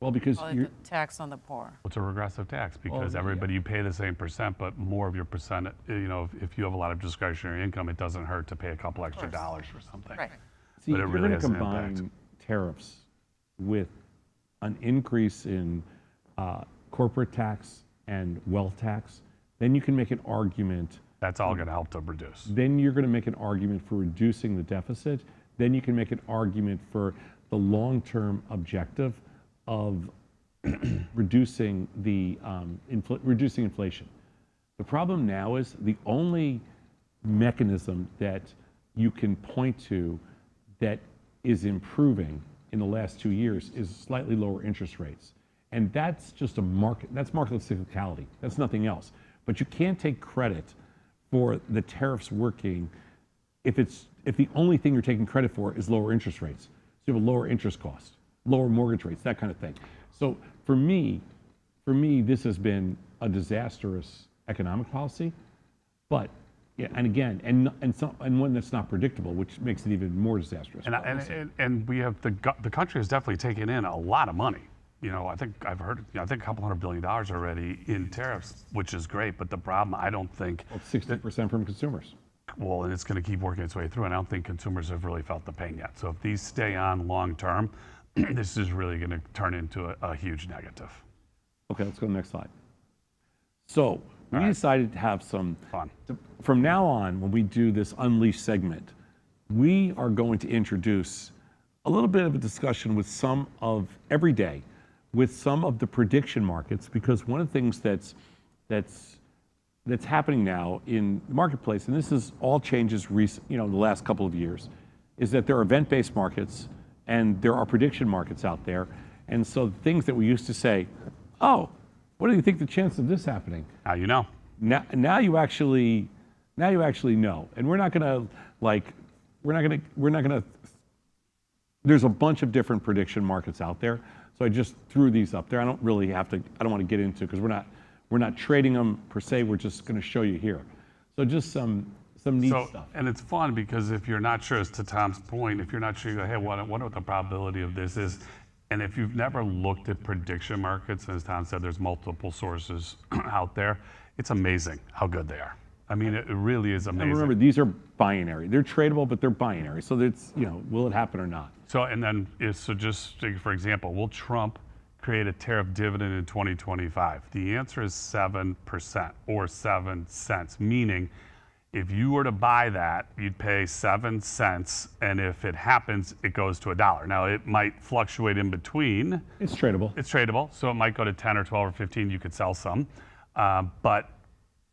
Well, because Call it the tax on the poor. It's a regressive tax because everybody, you pay the same percent, but more of your percent, if you have a lot of discretionary income, it doesn't hurt to pay a couple extra dollars for something. Right. see, but it if really you're has going an to impact. combine tariffs with an increase in corporate tax and wealth tax, then you can make an argument. That's all going to help to reduce. Then you're going to make an argument for reducing the deficit. Then you can make an argument for the long-term objective of reducing reducing inflation. The problem now is the only mechanism that you can point to that is improving in the last 2 years is slightly lower interest rates. And that's just that's market cyclicality. That's nothing else. But you can't take credit for the tariffs working if the only thing you're taking credit for is lower interest rates. So you have a lower interest cost, lower mortgage rates, that kind of thing. So for me, this has been a disastrous economic policy, but yeah, and again, and one that's not predictable, which makes it even more disastrous. And we have the country has definitely taken in a lot of money. I think I've heard, I think a couple $100 billion already in tariffs, which is great. But the problem, I don't think, 60% from consumers. well, and it's going to keep working its way through. And I don't think consumers have really felt the pain yet. So if these stay on long term, this is really going to turn into a huge negative. Okay, let's go to the next slide. So we decided to have some Fun. From now on, when we do this Unleashed segment, we are going to introduce a little bit of a discussion with some of every day, with some of the prediction markets, because one of the things that's happening now in the marketplace, and this is all changes in the last couple of years, is that there are event-based markets and there are prediction markets out there. And so things that we used to say, oh, what do you think the chance of this happening? Now you know. Now you actually know. And we're not gonna there's a bunch of different prediction markets out there. So I just threw these up there. I don't want to get into, because we're not trading them per se. We're just going to show you here. So just some neat stuff. And it's fun because if you're not sure, as to Tom's point, if you're not sure, you go, hey, wonder what the probability of this is. And if you've never looked at prediction markets, as Tom said, there's multiple sources out there. It's amazing how good they are. I mean, it really is amazing. And remember, these are binary. They're tradable, but they're binary. So it's, will it happen or not? So, and then, so just for example, will Trump create a tariff dividend in 2025? The answer is 7% or 7 cents, meaning if you were to buy that, you'd pay 7 cents, and if it happens, it goes to $1. Now, it might fluctuate in between. It's tradable. It's tradable, so it might go to 10 or 12 or 15. You could sell some, but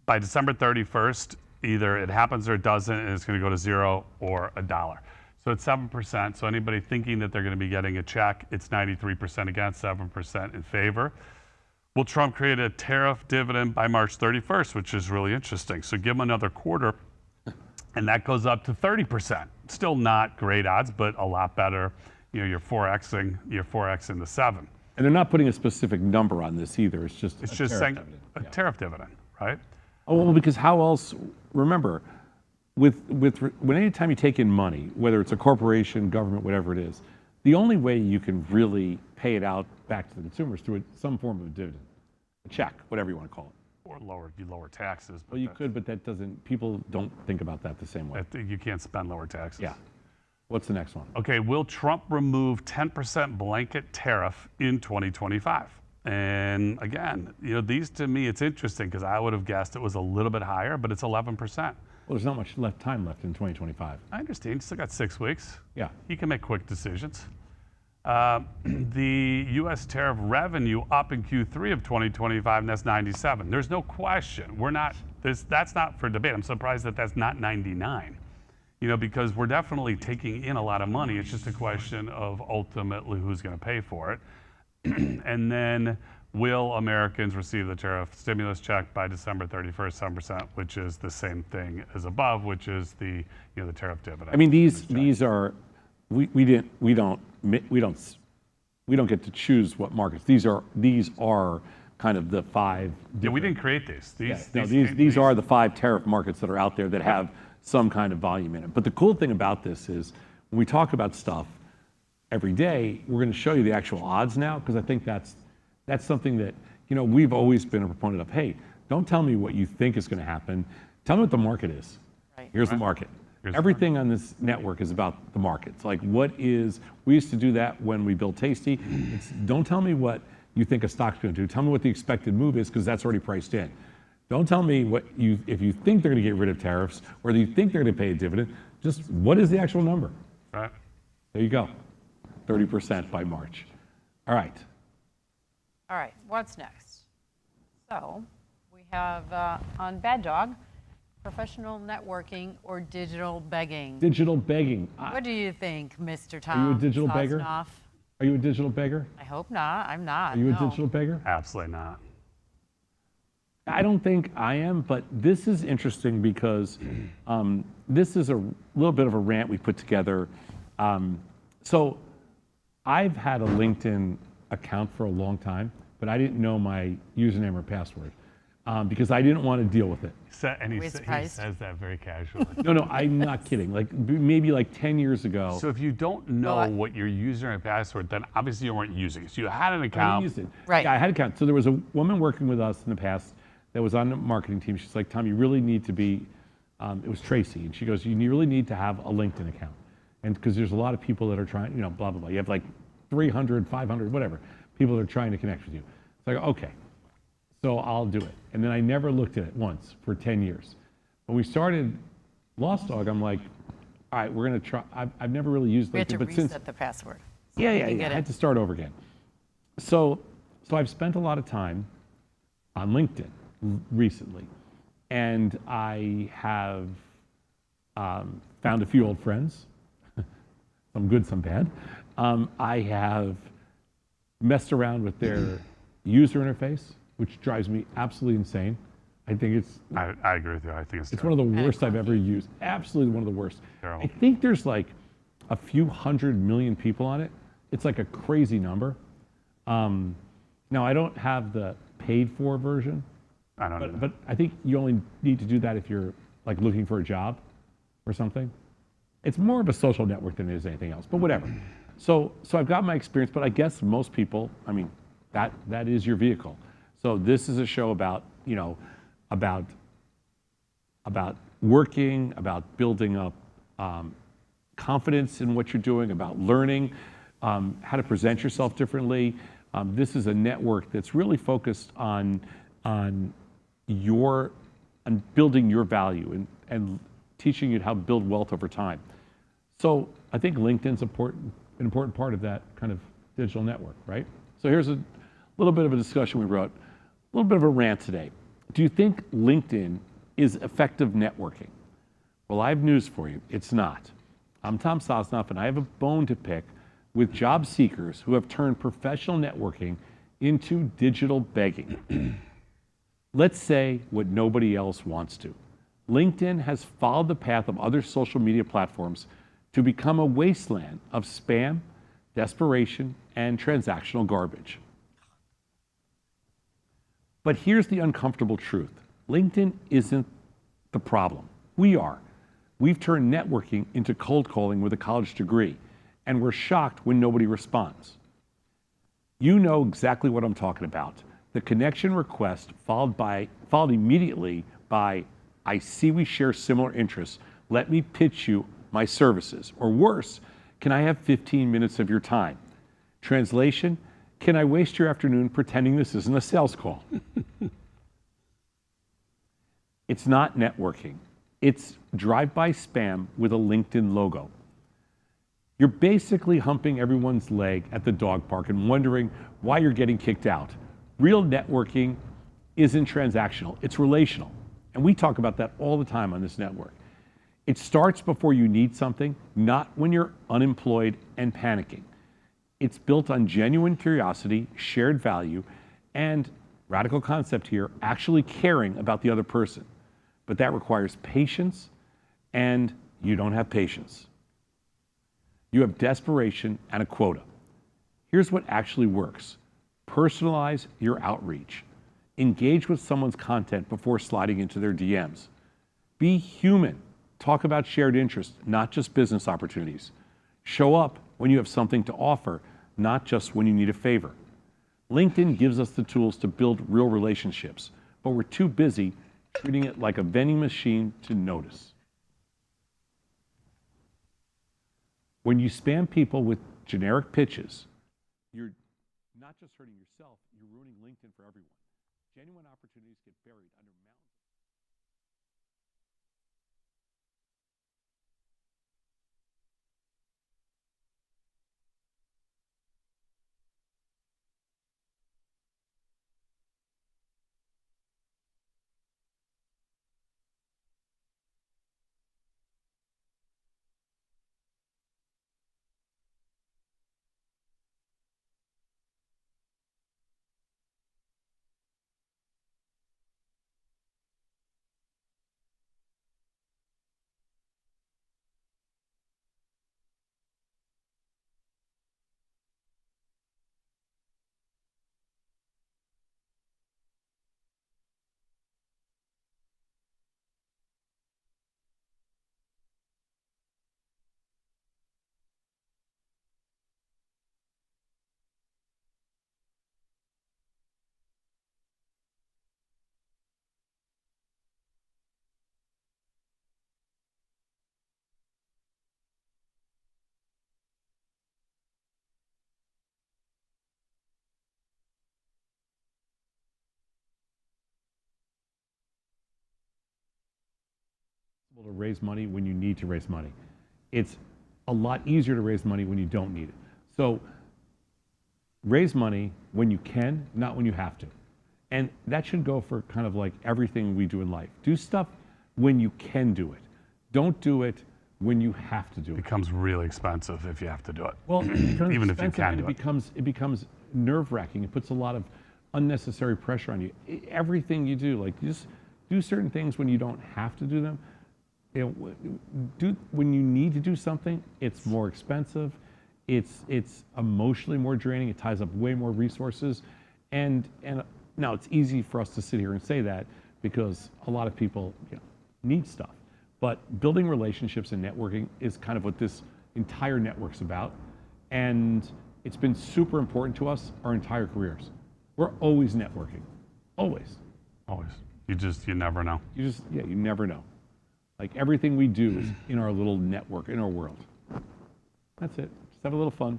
by December 31st, either it happens or it doesn't, and it's going to go to $0 or $1. So it's 7%. So anybody thinking that they're going to be getting a check, it's 93% against, 7% in favor. Will Trump create a tariff dividend by March 31st, which is really interesting. So give him another quarter, and that goes up to 30%. Still not great odds, but a lot better. You're 4xing the 7. And they're not putting a specific number on this either. It's just saying a tariff dividend, right? Oh, well, because how else? Remember, when any time you take in money, whether it's a corporation, government, whatever it is, the only way you can really pay it out back to the consumer is through some form of a dividend, a check, whatever you want to call it. Or lower taxes. Well, you could, but that doesn't. People don't think about that the same way. You can't spend lower taxes. Yeah. What's the next one? Okay. Will Trump remove 10% blanket tariff in 2025? And again, these, to me, it's interesting because I would have guessed it was a little bit higher, but it's 11%. Well, there's not much time left in 2025. I understand. You still got 6 weeks. Yeah. He can make quick decisions. The U.S. tariff revenue up in Q3 of 2025, and that's 97. There's no question. We're not. That's not for debate. I'm surprised that that's not 99. You know, because we're definitely taking in a lot of money. It's just a question of ultimately who's going to pay for it. And then, will Americans receive the tariff stimulus check by December 31st, 7%, which is the same thing as above, which is the the tariff dividend. I mean, these are we don't get to choose what markets. These are kind of the five. Yeah, we didn't create these. These are the five tariff markets that are out there that have some kind of volume in it. But the cool thing about this is when we talk about stuff every day, we're going to show you the actual odds now, because I think that's something that, we've always been a proponent of. Hey, don't tell me what you think is going to happen. Tell me what the market is. Right. Here's the market. Here's the Everything on this network is about the market. It's like, we used to do that when we built Tasty. Don't tell me what you think a stock's going to do. Tell me what the expected move is, because that's already priced in. Don't tell me if you think they're going to get rid of tariffs, or you think they're going to pay a dividend. Just what is the actual number? Right. There you go. 30% by March. All right. All right, what's next? So we have on Bad Dog, professional networking or digital begging. Digital begging. What do you think, Mr. Tom? Are you a digital beggar? Sosnoff? Are you a digital beggar? I hope not. I'm not. Are you no. a digital beggar? Absolutely not. I don't think I am, but this is interesting because this is a little bit of a rant we put together. So I've had a LinkedIn account for a long time, but I didn't know my username or password because I didn't want to deal with it. He says that very casually. No, I'm not kidding. Maybe 10 years ago. So if you don't know what your username and password, then obviously you weren't using it. So you had an I account. used it. Right. Yeah, I had an account. So there was a woman working with us in the past that was on the marketing team. She's like, Tom, you really need to be, it was Tracy. And she goes, you really need to have a LinkedIn account. And because there's a lot of people that are trying, blah, blah, blah. You have 300, 500, whatever, people that are trying to connect with you. It's like, okay, so I'll do it. And then I never looked at it once for 10 years. When we started Lost Dog, I'm like, all right, we're going to try. I've never really used We had LinkedIn, to but reset since, the password. yeah, you I get had it. to start over again. So I've spent a lot of time on LinkedIn recently, and I have found a few old friends, some good, some bad. I have messed around with their user interface, which drives me absolutely insane. I think it's I agree with you. I think one of the worst I've ever used. Absolutely one of the worst. Terrible. I think there's a few 100 million people on it. It's a crazy number. Now I don't have the paid for version, I don't know. but I think you only need to do that if you're looking for a job or something. It's more of a social network than it is anything else, but whatever. So I've got my experience, but I guess most people, that is your vehicle. So this is a show about, about working, about building up confidence in what you're doing, about learning, how to present yourself differently. This is a network that's really focused on building your value and teaching you how to build wealth over time. So I think LinkedIn's an important part of that kind of digital network, right? So here's a little bit of a discussion we wrote, a little bit of a rant today. Do you think LinkedIn is effective networking? Well, I have news for you. It's not. I'm Tom Sosnoff, and I have a bone to pick with job seekers who have turned professional networking into digital begging. Let's say what nobody else wants to. LinkedIn has followed the path of other social media platforms to become a wasteland of spam, desperation, and transactional garbage. But here's the uncomfortable truth. LinkedIn isn't the problem. We are. We've turned networking into cold calling with a college degree, and we're shocked when nobody responds. You know exactly what I'm talking about. The connection request followed immediately by, I see we share similar interests. Let me pitch you my services. Or worse, can I have 15 minutes of your time? Translation, can I waste your afternoon pretending this isn't a sales call? It's not networking. It's drive-by spam with a LinkedIn logo. You're basically humping everyone's leg at the dog park and wondering why you're getting kicked out. Real networking isn't transactional, it's relational. And we talk about that all the time on this network. It starts before you need something, not when you're unemployed and panicking. It's built on genuine curiosity, shared value, and radical concept here, actually caring about the other person. But that requires patience, and you don't have patience. You have desperation and a quota. Here's what actually works. Personalize your outreach. Engage with someone's content before sliding into their DMs. Be human. Talk about shared interests, not just business opportunities. Show up when you have something to offer, not just when you need a favor. LinkedIn gives us the tools to build real relationships, but we're too busy treating it like a vending machine to notice. When you spam people with generic pitches, you're not just hurting yourself, you're ruining LinkedIn for everyone. Genuine opportunities get buried under mountains. To raise money when you need to raise money. It's a lot easier to raise money when you don't need it. So raise money when you can, not when you have to. And that should go for kind of like everything we do in life. Do stuff when you can do it. Don't do it when you have to do it. It becomes really expensive if you have to do it. Well, it becomes Even if you expensive can and do it. it becomes nerve-wracking. It puts a lot of unnecessary pressure on you. Everything you do, like just do certain things when you don't have to do them. You know, when you need to do something, it's more expensive. It's emotionally more draining. It ties up way more resources. And now it's easy for us to sit here and say that because a lot of people need stuff. But building relationships and networking is kind of what this entire network's about. And it's been super important to us our entire careers. We're always networking, always. Always. You never know. You never know. Like everything we do is in our little network, in our world. That's it. Just have a little fun.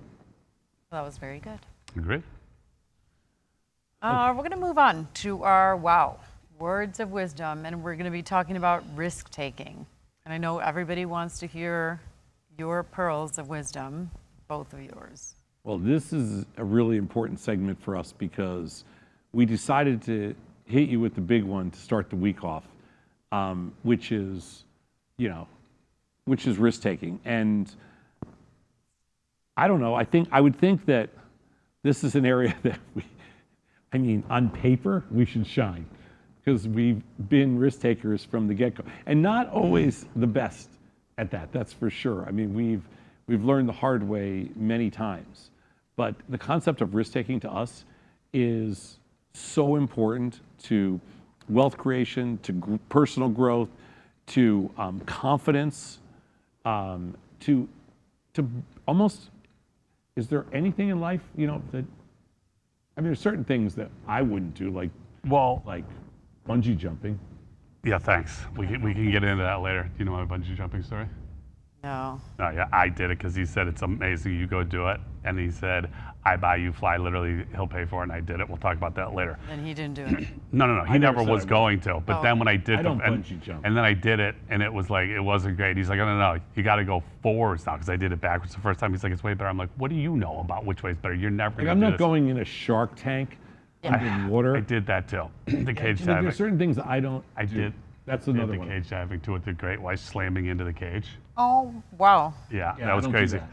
That was very good. Agree? We're going to move on to our words of wisdom, and we're going to be talking about risk taking. And I know everybody wants to hear your pearls of wisdom, both of yours. Well, this is a really important segment for us because we decided to hit you with the big one to start the week off, which is risk taking. And I don't know, I would think that this is an area that on paper, we should shine because we've been risk takers from the get-go and not always the best at that, that's for sure. I mean, we've learned the hard way many times, but the concept of risk taking to us is so important to wealth creation, to personal growth, to confidence, to almost, is there anything in life, that, there's certain things that I wouldn't do, like bungee jumping. Yeah, thanks. We can get into that later. Do you know my bungee jumping story? No. No, yeah, I did it because he said it's amazing. You go do it, and he said, "I buy, you fly." Literally, he'll pay for it, and I did it. We'll talk about that later. Then he didn't do it. No. He I never never said was I would. going to. But Oh. then when I did, I don't and, bungee jump. and then I did it, and it was like it wasn't great. He's like, "No, you got to go forwards now," because I did it backwards the first time. He's like, "It's way better." I'm like, "What do you know about which way is better? You're never Like, gonna I'm do not this." going in a Shark Tank in water. I did that too. The cage Like, diving. there's certain things that I don't. I do. did. That's Did another the one. cage diving too with the great white slamming into the cage. Oh, wow. Yeah, Yeah, that I was don't do crazy. that.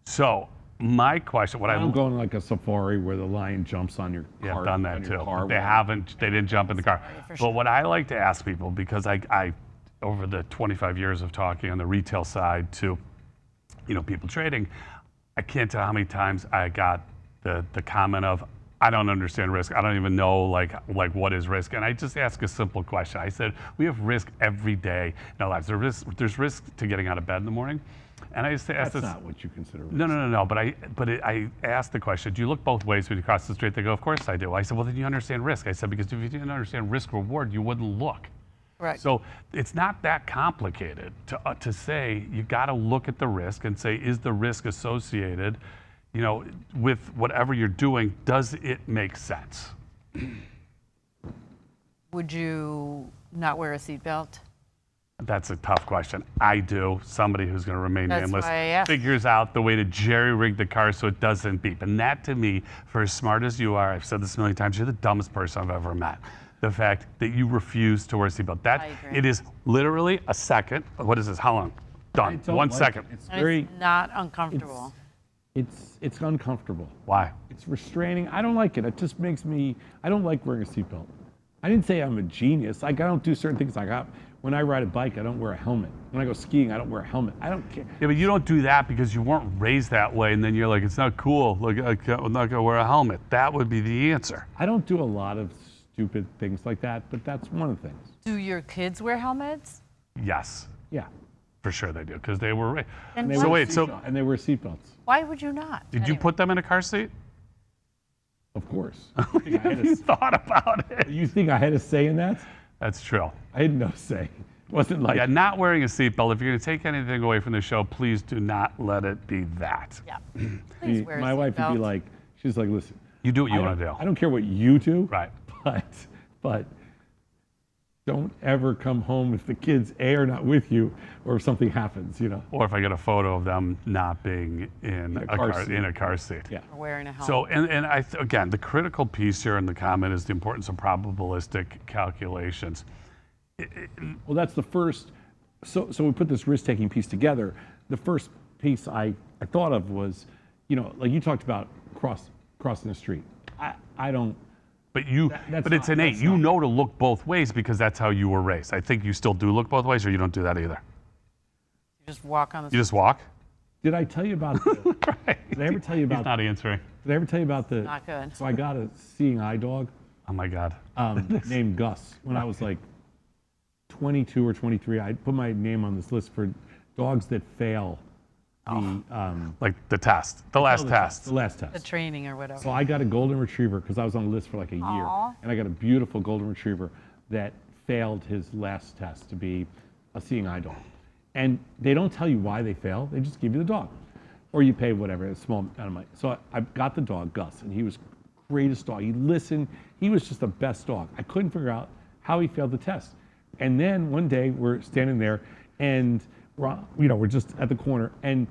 So my question, what I'm going like a safari where the lion jumps on your Yeah, car. I've done that on your too. car They when- didn't jump in the car. for But sure. what I like to ask people, because I over the 25 years of talking on the retail side to, people trading, I can't tell how many times I got the comment of, I don't understand risk. I don't even know like what is risk. And I just ask a simple question. I said, we have risk every day in our lives. There's risk to getting out of bed in the morning. And I just ask That's this. not what you consider. No. But I asked the question, do you look both ways when you cross the street? They go, of course I do. I said, well, then you understand risk. I said, because if you didn't understand risk reward, you wouldn't look. Correct. So it's not that complicated to say you got to look at the risk and say, is the risk associated, with whatever you're doing? Does it make sense? Would you not wear a seatbelt? That's a tough question. I do. Somebody who's going to remain That's nameless why I asked. figures out the way to jerry-rig the car so it doesn't beep. And that, to me, for as smart as you are, I've said this a million times, you're the dumbest person I've ever met. The fact that you refuse to wear a seatbelt. I agree. It is literally a second. What is this? How long? I Done. don't 1 like second. it. It's And very. it's not uncomfortable. It's uncomfortable. Why? It's restraining. I don't like it. It just makes me. I don't like wearing a seatbelt. I didn't say I'm a genius. Like I don't do certain things. Like when I ride a bike, I don't wear a helmet. When I go skiing, I don't wear a helmet. I don't care. Yeah, but you don't do that because you weren't raised that way, and then you're like, it's not cool. Like, I'm not gonna wear a helmet. That would be the answer. I don't do a lot of stupid things like that, but that's one of the things. Do your kids wear helmets? Yes, Yeah. for sure they do, because they were. And They So wear wait, so- seatbelt- and they wear seatbelts, why would you not? Did you Anyway. put them in a car seat? of course. You think I had You a- thought about it. you think I had a say in that? That's true. I had no say. It wasn't like Yeah, not wearing a seatbelt. If you're going to take anything away from the show, please do not let it be that. Yeah. Please wear a my wife would be seatbelt. like, she's like, listen, You do what you I want to don't- do. I don't care what you do, Right. but don't ever come home if the kids are not with you or if something happens, Or if I get a photo of them not being in a car seat. in a car seat. Yeah. Or wearing a helmet. So, and again, the critical piece here in the comment is the importance of probabilistic calculations. Well, that's the first. So we put this risk-taking piece together. The first piece I thought of was, like you talked about crossing the street. I don't. But that's but it's not- innate. that's You not- know to look both ways because that's how you were raised. I think you still do look both ways, or you don't do that either. You just walk on the You just walk. Did I tell you about? Right. Did I ever tell you He's about? not answering. Did I ever tell you about the? Not good. So I got a seeing eye dog Oh my God. named Gus when I was like 22 or 23. I put my name on this list for dogs that fail the Like the test, the last test. The last the test. training or whatever. So I got a golden retriever because I was on the list for like a year, Aw. and I got a beautiful golden retriever that failed his last test to be a seeing eye dog. And they don't tell you why they fail; they just give you the dog, or you pay whatever a small amount of money. So I got the dog Gus, and he was greatest dog. He listened. He was just the best dog. I couldn't figure out how he failed the test. And then one day we're standing there, and we're just at the corner, and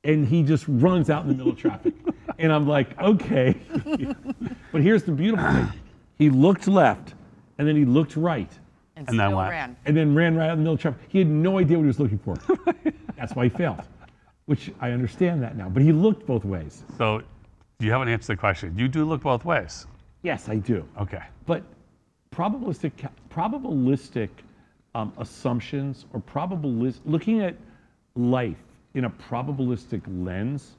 he just runs out in the middle of traffic. And I'm like, okay. But here's the beautiful thing. He looked left, and then he looked right, and and then still what? ran. and then ran right out in the middle of traffic. He had no idea what he was looking for. That's why he failed, which I understand that now. But he looked both ways. So you haven't answered the question. You do look both ways. Yes, I do. Okay. But probabilistic assumptions or looking at life in a probabilistic lens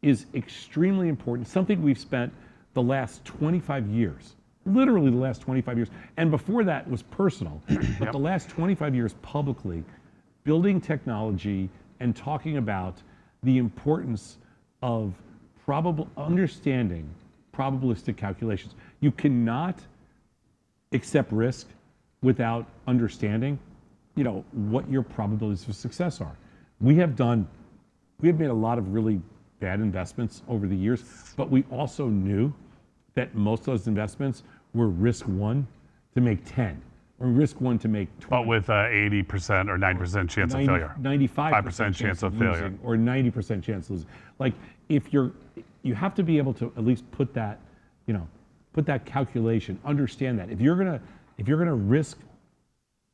is extremely important. Something we've spent the last 25 years, literally the last 25 years, and before that was personal, but the last 25 years publicly, building technology and talking about the importance of understanding probabilistic calculations. You cannot accept risk without understanding, what your probabilities of success are. we have made a lot of really bad investments over the years, but we also knew that most of those investments were risk 1 to make 10, or risk 1 to make 20. But with 80% or 90% chance of failure. 95% chance of failure. losing, or 90% chance of losing. Like, you have to be able to at least put that, put that calculation, understand that. If you're gonna risk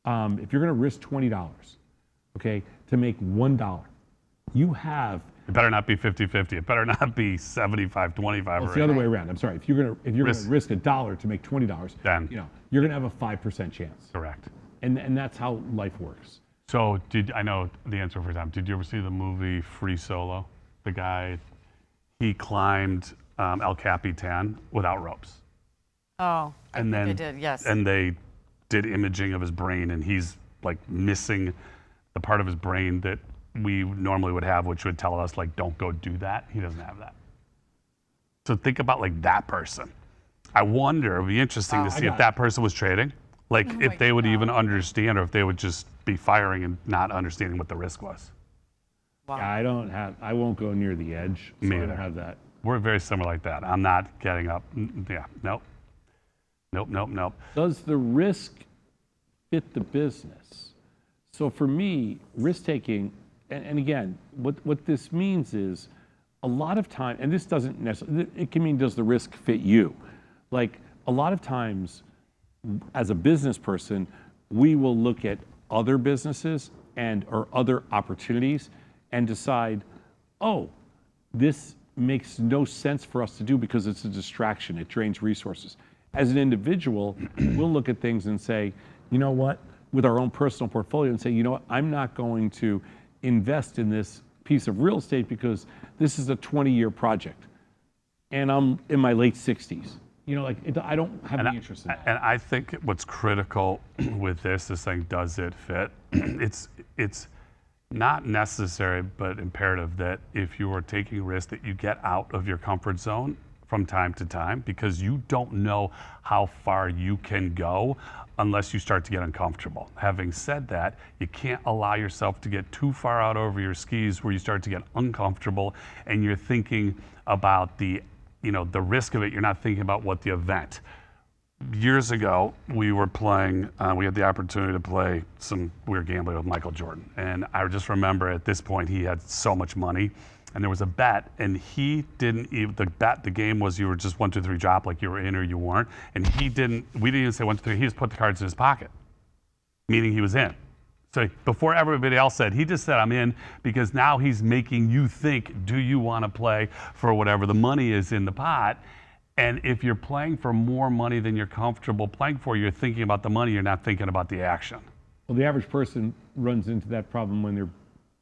$20, okay, to make $1, you have. It better not be 50-50. It better not be 75-25. Well, it's the other way around. I'm sorry. If you're gonna risk $1 to make $20, then you're gonna have a 5% chance. Correct. And that's how life works. So I know the answer for time. Did you ever see the movie Free Solo? The guy, he climbed El Capitan without ropes. Oh, I think I did, yes. And they did imaging of his brain, and he's like missing the part of his brain that we normally would have, which would tell us like, don't go do that. He doesn't have that. So think about like that person. I wonder, it'd be interesting to see if that person was trading, like if they would even understand, or if they would just be firing and not understanding what the risk was. Wow. Yeah, I won't go near the edge, so Me I don't either. have that. We're very similar like that. I'm not getting up. Yeah, nope. Does the risk fit the business? So for me, risk taking, and again, what this means is a lot of time, and this doesn't necessarily, it can mean does the risk fit you? Like a lot of times as a business person, we will look at other businesses or other opportunities and decide, oh, this makes no sense for us to do because it's a distraction, it drains resources. As an individual, we'll look at things and say, you know what, with our own personal portfolio, and say, you know what, I'm not going to invest in this piece of real estate because this is a 20-year project and I'm in my late 60s. I don't have any interest in that. And I think what's critical with this thing, does it fit? It's not necessary, but imperative that if you are taking risks, that you get out of your comfort zone from time to time, because you don't know how far you can go unless you start to get uncomfortable. Having said that, you can't allow yourself to get too far out over your skis where you start to get uncomfortable and you're thinking about the risk of it. You're not thinking about what the event. Years ago, we were playing, we had the opportunity to play we were gambling with Michael Jordan. And I just remember at this point, he had so much money and there was a bet, and he didn't even, the game was you were just 1, 2, 3 drop, like you were in or you weren't. And we didn't even say 1, 2, 3, he just put the cards in his pocket, meaning he was in. So before everybody else said, he just said, I'm in, because now he's making you think, do you want to play for whatever the money is in the pot? And if you're playing for more money than you're comfortable playing for, you're thinking about the money, you're not thinking about the action. Well, the average person runs into that problem when they're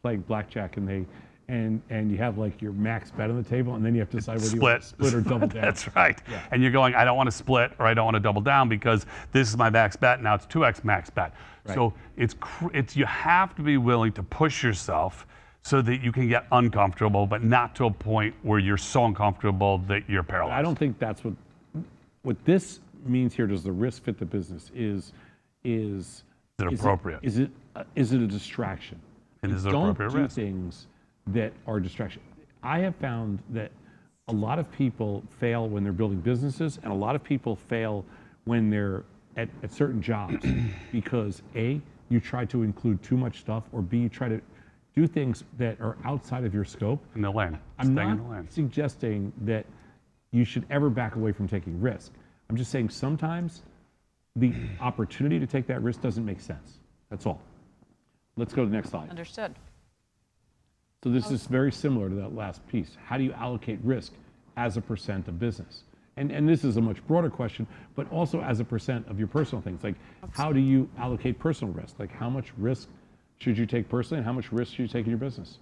playing blackjack and you have like your max bet on the table, and then you have to decide whether you want to split or double down. That's right. Yeah. And you're going, I don't want to split or I don't want to double down because this is my max bet. Now it's 2x max bet. Right. So it's you have to be willing to push yourself so that you can get uncomfortable, but not to a point where you're so uncomfortable that you're paralyzed. I don't think that's what this means here. Does the risk fit the business? Is it appropriate? Is it a distraction? And is it appropriate risk? Don't do things that are distraction. I have found that a lot of people fail when they're building businesses, and a lot of people fail when they're at certain jobs because A, you try to include too much stuff, or B, you try to do things that are outside of your scope. In the lane. I'm not suggesting that you should ever back away from taking risk. I'm just saying sometimes the opportunity to take that risk doesn't make sense. That's all. Let's go to the next slide. Understood. So this is very similar to that last piece. How do you allocate risk as a percent of business? And this is a much broader question, but also as a percent of your personal things. Like, how do you allocate personal risk? Like, how much risk should you take personally, and how much risk should you take in your business?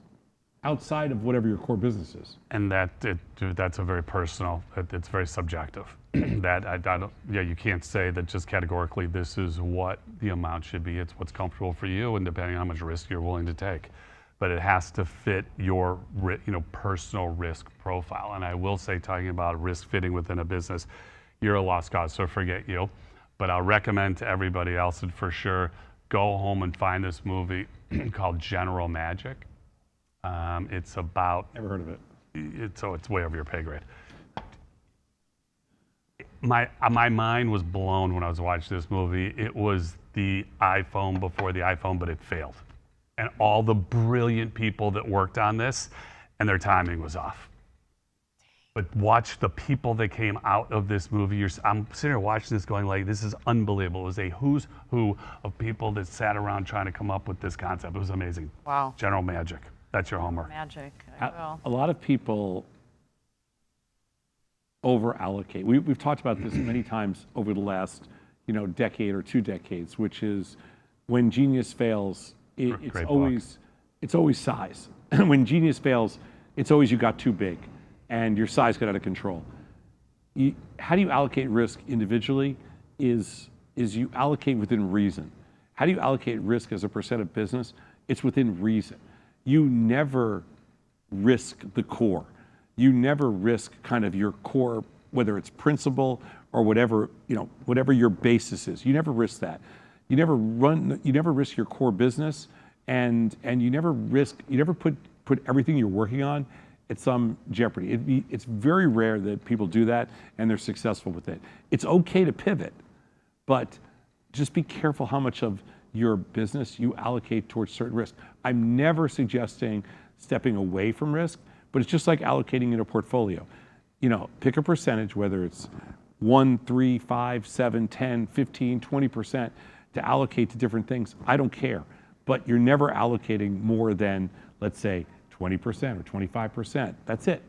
Outside of whatever your core business is. And that's a very personal, it's very subjective. You can't say that just categorically this is what the amount should be. It's what's comfortable for you, and depending on how much risk you're willing to take. But it has to fit your personal risk profile. And I will say, talking about risk fitting within a business, you're a lost cause, so forget you. But I'll recommend to everybody else, and for sure, go home and find this movie called General Magic. It's about Never heard of it. so it's way over your pay grade. My mind was blown when I was watching this movie. It was the iPhone before the iPhone, but it failed. And all the brilliant people that worked on this, and their timing was off. But watch the people that came out of this movie. I'm sitting here watching this going like, this is unbelievable. It was a who's who of people that sat around trying to come up with this concept. It was amazing. Wow. General Magic. That's your homework. Magic. I will. A lot of people over allocate. We've talked about this many times over the last, decade or 2 decades, which is when genius fails, it's Great book. always size. When genius fails, it's always you got too big and your size got out of control. How do you allocate risk individually is you allocate within reason. How do you allocate risk as a percent of business? It's within reason. You never risk the core. You never risk kind of your core, whether it's principal or whatever your basis is. You never risk that. You never risk your core business, and you never put everything you're working on at some jeopardy. It's very rare that people do that and they're successful with it. It's okay to pivot, but just be careful how much of your business you allocate towards certain risk. I'm never suggesting stepping away from risk, but it's just like allocating in a portfolio. Pick a percentage, whether it's 1, 3, 5, 7, 10, 15, 20% to allocate to different things. I don't care, but you're never allocating more than, let's say, 20% or 25%. That's it.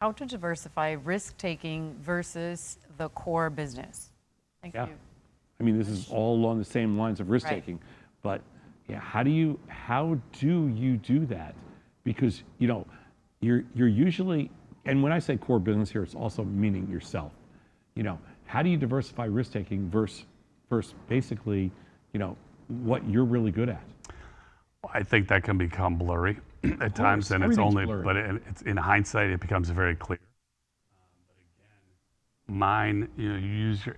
How to diversify risk-taking versus the core business? Thank Yeah. you. I mean, this is all along the same lines of risk taking, but yeah, how do you do that? Because you're usually, and when I say core business here, it's also meaning yourself. How do you diversify risk taking versus basically, what you're really good at? I think that can become blurry at times, and it's everything's only, blurry. but it's in hindsight, it becomes very clear. But again, mine, you use your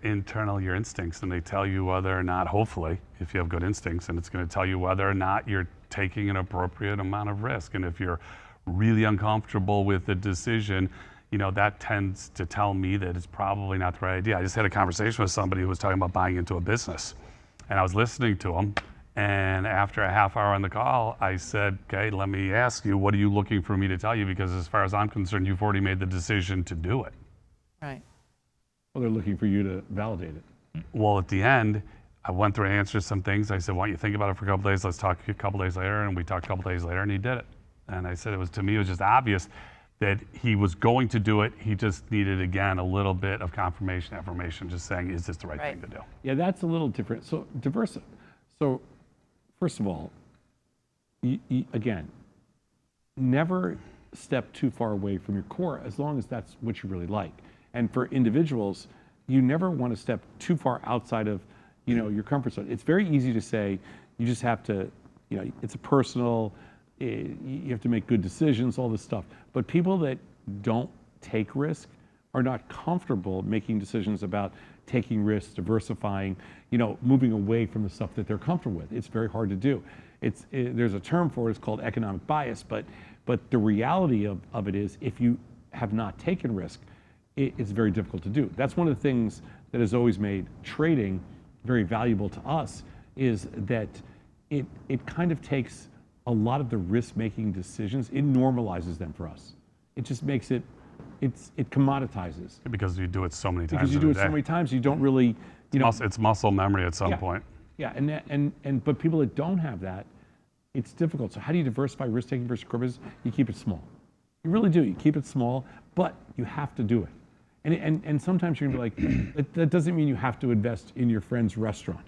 instincts, and they tell you whether or not, hopefully, if you have good instincts, and it's going to tell you whether or not you're taking an appropriate amount of risk. And if you're really uncomfortable with the decision, that tends to tell me that it's probably not the right idea. I just had a conversation with somebody who was talking about buying into a business, and I was listening to him. And after a half hour on the call, I said, okay, let me ask you, what are you looking for me to tell you? Because as far as I'm concerned, you've already made the decision to do it. Right. Well, they're looking for you to validate it. Well, at the end, I went through and answered some things. I said, why don't you think about it for a couple days? Let's talk a couple days later. And we talked a couple days later, and he did it. And I said, to me, it was just obvious that he was going to do it. He just needed, again, a little bit of confirmation, affirmation, just saying, is this the right thing to do? Yeah, that's a little different. So first of all, again, never step too far away from your core as long as that's what you really like. And for individuals, you never want to step too far outside of, your comfort zone. It's very easy to say you just have to, it's a personal, you have to make good decisions, all this stuff. But people that don't take risk are not comfortable making decisions about taking risks, diversifying, moving away from the stuff that they're comfortable with. It's very hard to do. There's a term for it, it's called economic bias, but the reality of it is if you have not taken risk, it's very difficult to do. That's one of the things that has always made trading very valuable to us, is that it kind of takes a lot of the risk-making decisions, it normalizes them for us. It just makes it commoditizes. Because you do it so many times. Because you do it so many times, you don't really, It's muscle memory at some point. Yeah, but people that don't have that, it's difficult. So how do you diversify risk-taking versus core business? You keep it small. You really do. You keep it small, but you have to do it. And sometimes you're gonna be like, that doesn't mean you have to invest in your friend's restaurant,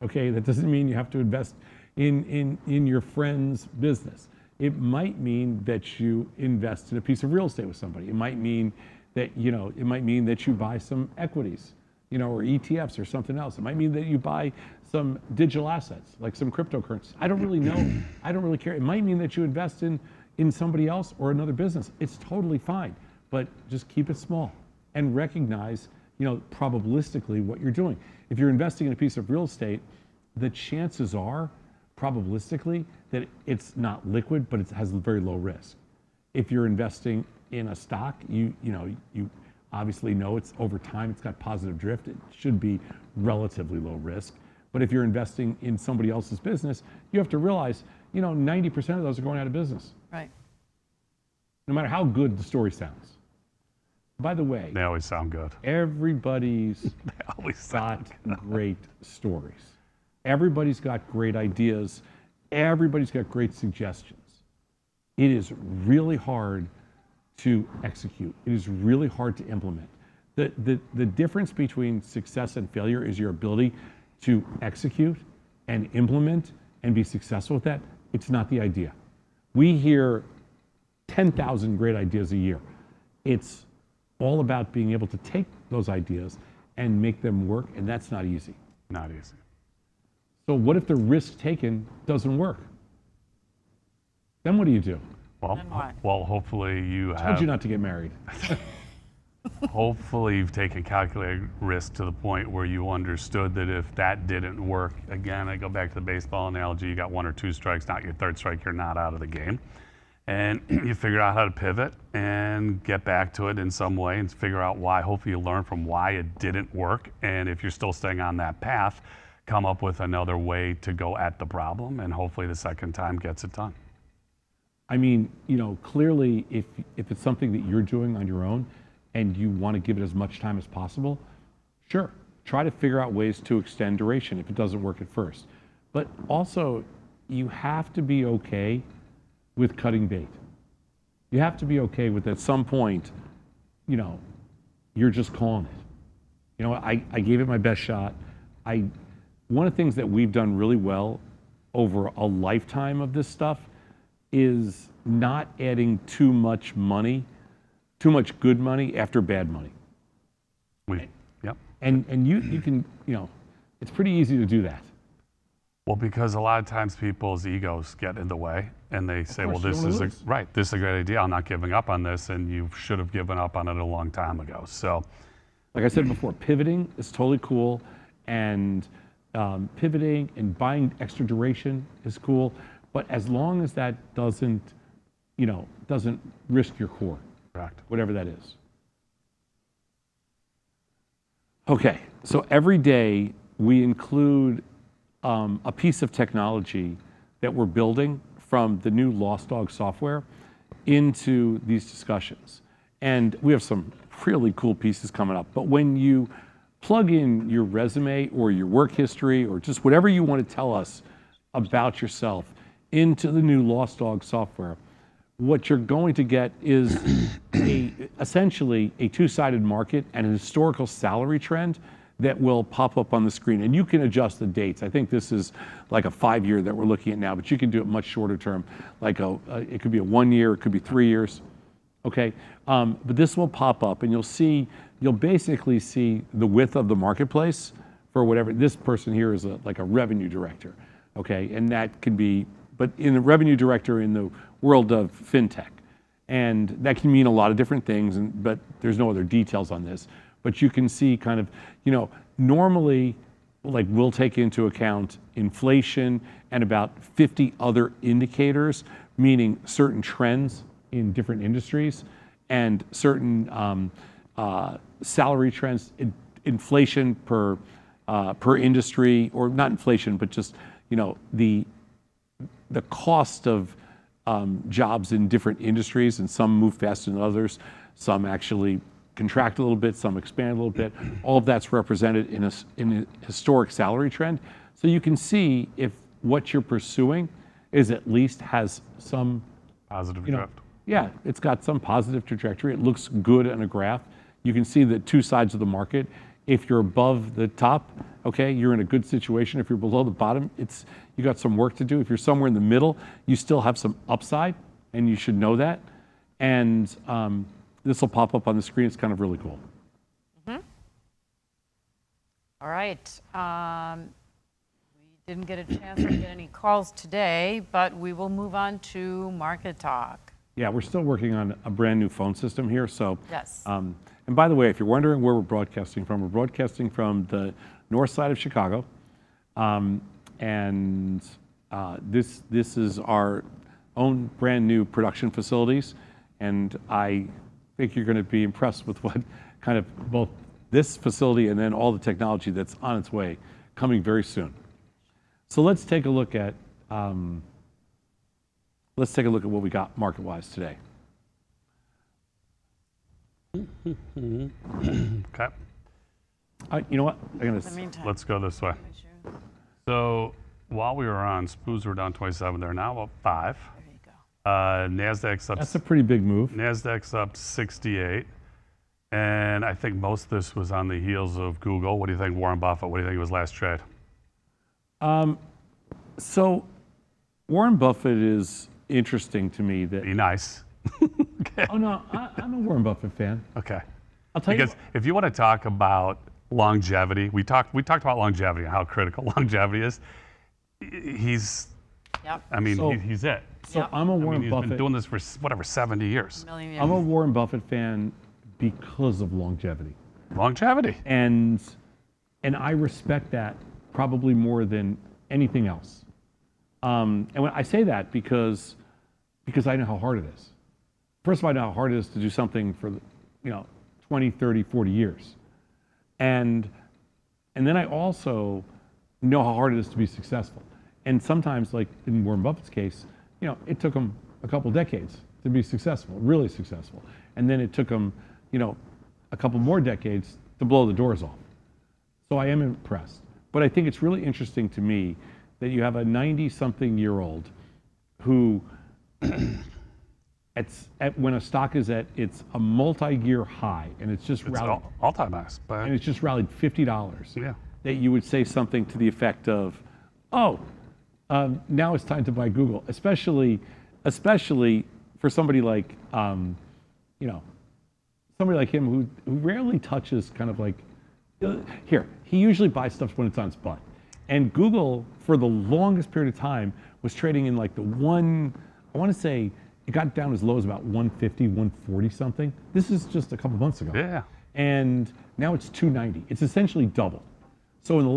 okay? That doesn't mean you have to invest in your friend's business. It might mean that you invest in a piece of real estate with somebody. It might mean that, you buy some equities, or ETFs or something else. It might mean that you buy some digital assets, like some cryptocurrencies. I don't really know. I don't really care. It might mean that you invest in somebody else or another business. It's totally fine, but just keep it small and recognize, probabilistically what you're doing. If you're investing in a piece of real estate, the chances are probabilistically that it's not liquid, but it has very low risk. If you're investing in a stock, you obviously know it's over time, it's got positive drift. It should be relatively low risk. But if you're investing in somebody else's business, you have to realize, 90% of those are going out of business, Right. no matter how good the story sounds. By the way, They always sound good. everybody's They always got sound great stories. Everybody's got great ideas. Everybody's got great suggestions. It is really hard to execute. It is really hard to implement. The difference between success and failure is your ability to execute and implement and be successful with that. It's not the idea. We hear 10,000 great ideas a year. It's all about being able to take those ideas and make them work, and that's not easy. Not easy. So what if the risk taken doesn't work? Then what do you do? Well, Then what? hopefully you Told have. you not to get married. Hopefully you've taken calculated risk to the point where you understood that if that didn't work, again, I go back to the baseball analogy, you got 1 or 2 strikes, not your third strike, you're not out of the game. And you figure out how to pivot and get back to it in some way and figure out why. Hopefully you learn from why it didn't work. And if you're still staying on that path, come up with another way to go at the problem, and hopefully the second time gets it done. I mean, clearly if it's something that you're doing on your own and you want to give it as much time as possible, sure, try to figure out ways to extend duration if it doesn't work at first. But also, you have to be okay with cutting bait. You have to be okay with at some point, you're just calling it. I gave it my best shot. One of the things that we've done really well over a lifetime of this stuff is not adding too much good money after bad money. Yep. And you can, it's pretty easy to do that. Well, because a lot of times people's egos get in the way and they say, well, course, you this don't is wanna lose. this is a great idea. I'm not giving up on this. And you should have given up on it a long time ago. So Like I said before, pivoting is totally cool, and pivoting and buying extra duration is cool, but as long as that doesn't risk your core, correct. whatever that is. Okay, so every day we include a piece of technology that we're building from the new Lost Dog software into these discussions. And we have some really cool pieces coming up. But when you plug in your resume or your work history or just whatever you want to tell us about yourself into the new Lost Dog software, what you're going to get is essentially a two-sided market and a historical salary trend that will pop up on the screen. And you can adjust the dates. I think this is like a 5-year that we're looking at now, but you can do it much shorter term. Like it could be a 1 year, it could be 3 years. Okay, but this will pop up and you'll basically see the width of the marketplace for whatever. This person here is like a revenue director, okay? And that could be, but in the revenue director in the world of fintech. And that can mean a lot of different things, but there's no other details on this. But you can see kind of, normally, like we'll take into account inflation and about 50 other indicators, meaning certain trends in different industries and certain salary trends, inflation per industry, or not inflation, but just the cost of jobs in different industries, and some move faster than others, some actually contract a little bit, some expand a little bit. All of that's represented in a historic salary trend. So you can see if what you're pursuing is at least has some Positive drift. yeah, it's got some positive trajectory. It looks good on a graph. You can see the two sides of the market. If you're above the top, okay, you're in a good situation. If you're below the bottom, you got some work to do. If you're somewhere in the middle, you still have some upside, and you should know that. And this will pop up on the screen. It's kind of really cool. All right. We didn't get a chance to get any calls today, but we will move on to Market Talk. Yeah, we're still working on a brand new phone system here. So, Yes. and by the way, if you're wondering where we're broadcasting from the north side of Chicago. And This is our own brand new production facilities, and I think you're going to be impressed with what kind of both this facility and then all the technology that's on its way, coming very soon. So let's take a look at what we got market-wise today. Okay, You know what? I'm gonna. In the meantime. let's go this way. make sure- So while we were on, SPOOs were down 27. They're now up 5. There you go. Nasdaq's up. That's a pretty big move. Nasdaq's up 68. And I think most of this was on the heels of Google. What do you think, Warren Buffett? What do you think was last trade? So Warren Buffett is interesting to me. That Be nice. oh no, I'm a Warren Buffett fan. Okay. I'll tell Because you. if you want to talk about longevity, we talked about longevity and how critical longevity is. He's, Yep. I mean, So- he's it. So Yep. I'm a I Warren mean, he's Buffett. been doing this for whatever 70 years. Million years. I'm a Warren Buffett fan because of longevity, Longevity. and I respect that probably more than anything else. And when I say that because I know how hard it is. First of all, I know how hard it is to do something for 20, 30, 40 years, and then I also know how hard it is to be successful. And sometimes, like in Warren Buffett's case, it took him a couple decades to be successful, really successful, and then it took him, a couple more decades to blow the doors off. So I am impressed. But I think it's really interesting to me that you have a 90-something-year-old who, when a stock is at a multi-year high, and it's just It's rallied, all-time highs. But and it's just rallied $50. Yeah. That you would say something to the effect of, "Oh, now it's time to buy Google," especially for somebody like, somebody like him who rarely touches kind of like, here, he usually buys stuff when it's on its butt. And Google, for the longest period of time, was trading in like I want to say, it got down as low as about 150, 140 something. This is just a couple months ago. Yeah. And now it's 290. It's essentially doubled. So in the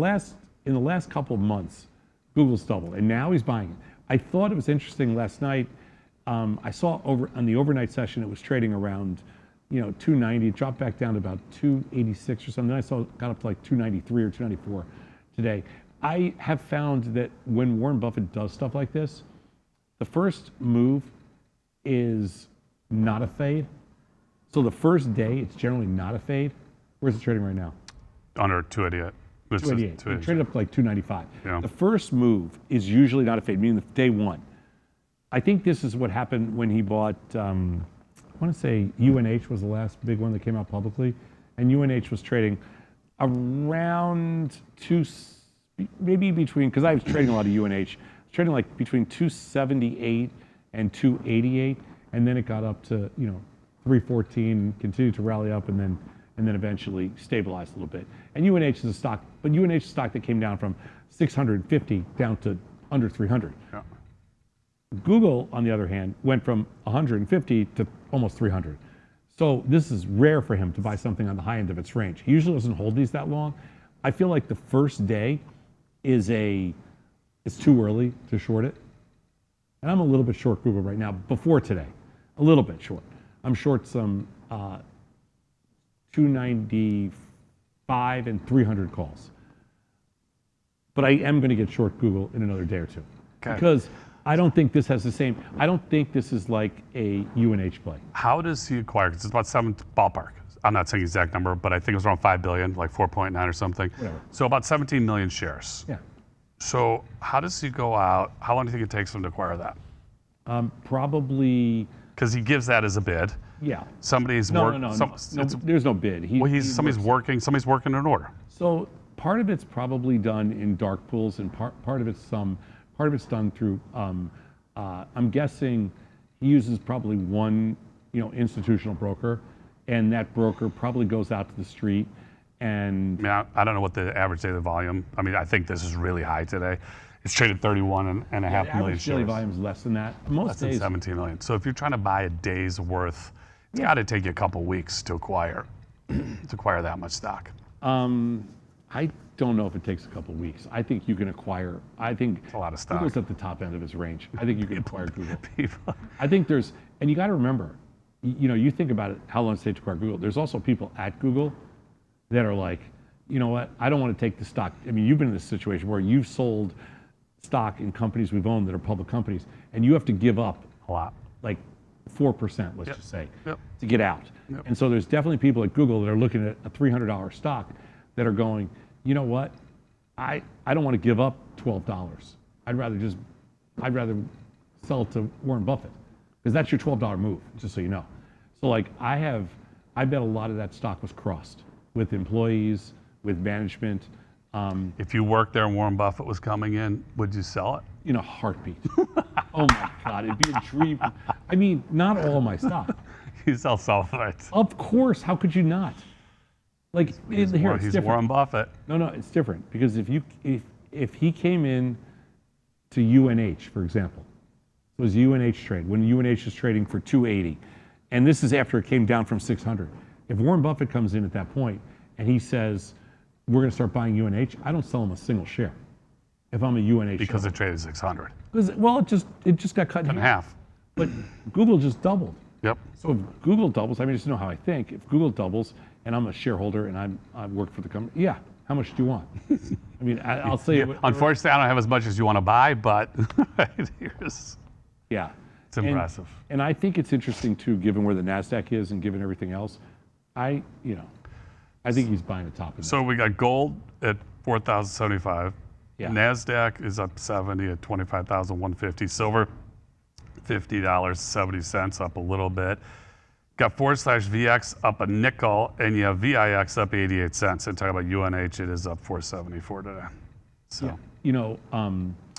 last couple of months, Google's doubled, and now he's buying it. I thought it was interesting last night. I saw on the overnight session, it was trading around 290. It dropped back down to about 286 or something. Then I saw it got up to like 293 or 294 today. I have found that when Warren Buffett does stuff like this, the first move is not a fade. So the first day, it's generally not a fade. Where's it trading right now? Under 288. This is 288. It 288. traded up to like 295. Yeah. The first move is usually not a fade, meaning the day one. I think this is what happened when he bought, I want to say UNH was the last big one that came out publicly. And UNH was trading around maybe between, because I was trading a lot of UNH, trading like between 278 and 288. And then it got up to, 314, continued to rally up, and then eventually stabilized a little bit. And UNH is a stock, but UNH is a stock that came down from 650 down to under 300. Yeah. Google, on the other hand, went from 150 to almost 300. So this is rare for him to buy something on the high end of its range. He usually doesn't hold these that long. I feel like the first day it's too early to short it. And I'm a little bit short Google right now before today. A little bit short. I'm short some 295 and 300 calls. But I am going to get short Google in another day or two. Okay. Because I don't think this has the same, I don't think this is like a UNH play. How does he acquire? Because it's about 7 ballpark. I'm not saying exact number, but I think it was around 5 billion, like 4.9 or something. Whatever. So about 17 million shares. Yeah. So how does he go out? How long do you think it takes him to acquire that? Probably, Because he gives that as a bid. yeah. Somebody's No, work. no, some- no, it's- there's no bid. Somebody's working an order. So part of it's probably done in dark pools, and part of it's done through. I'm guessing he uses probably one, institutional broker, and that broker probably goes out to the street and I mean, I don't know what the average daily volume. I mean, I think this is really high today. It's traded 31 and a half the million average daily shares. volume is less than that. Most Less than days, 17 million. So if you're trying to buy a day's worth, it's got to take you a couple weeks to acquire that much stock. I don't know if it takes a couple weeks. I think you can acquire. I think a lot of stock. Google's at the top end of its range. I think you can acquire Google. People. I think there's, and you got to remember, you think about it, how long it takes to acquire Google. There's also people at Google that are like, you know what, I don't want to take the stock. I mean, you've been in this situation where you've sold stock in companies we've owned that are public companies, and you have to give up A lot. like 4%, let's just say, Yep. to get out. Yep. And so there's definitely people at Google that are looking at a $300 stock that are going, you know what, I don't want to give up $12. I'd rather sell it to Warren Buffett, because that's your $12 move, just so you know. So like I bet a lot of that stock was crossed with employees, with management, If you worked there and Warren Buffett was coming in, would you sell it? in a heartbeat. Oh my God, it'd be a dream. I mean, not all my stock. You sell some of it. Of course, how could you not? Like, He's here, it's different. Warren Buffett. No, it's different, because if he came in to UNH, for example, it was UNH trade, when UNH was trading for 280, and this is after it came down from 600. If Warren Buffett comes in at that point and he says, we're going to start buying UNH, I don't sell him a single share if I'm a UNH Because shareholder. it traded 600. Well, it just got cut in In half. half. But Google just doubled. Yep. So if Google doubles, I mean, just know how I think. If Google doubles and I'm a shareholder and I work for the company, yeah, how much do you want? I mean, I'll say Yeah, unfortunately, I don't have as much as you want to buy, but here's, yeah. it's impressive. And I think it's interesting too, given where the NASDAQ is and given everything else. I think he's buying the top of that. So we got gold at 4,075. Yeah. NASDAQ is up 70 at 25,150. Silver, $50.70, up a little bit. Got Ford/VX up a nickel, and you have VIX up 88 cents. And talking about UNH, it is up 474 today. So,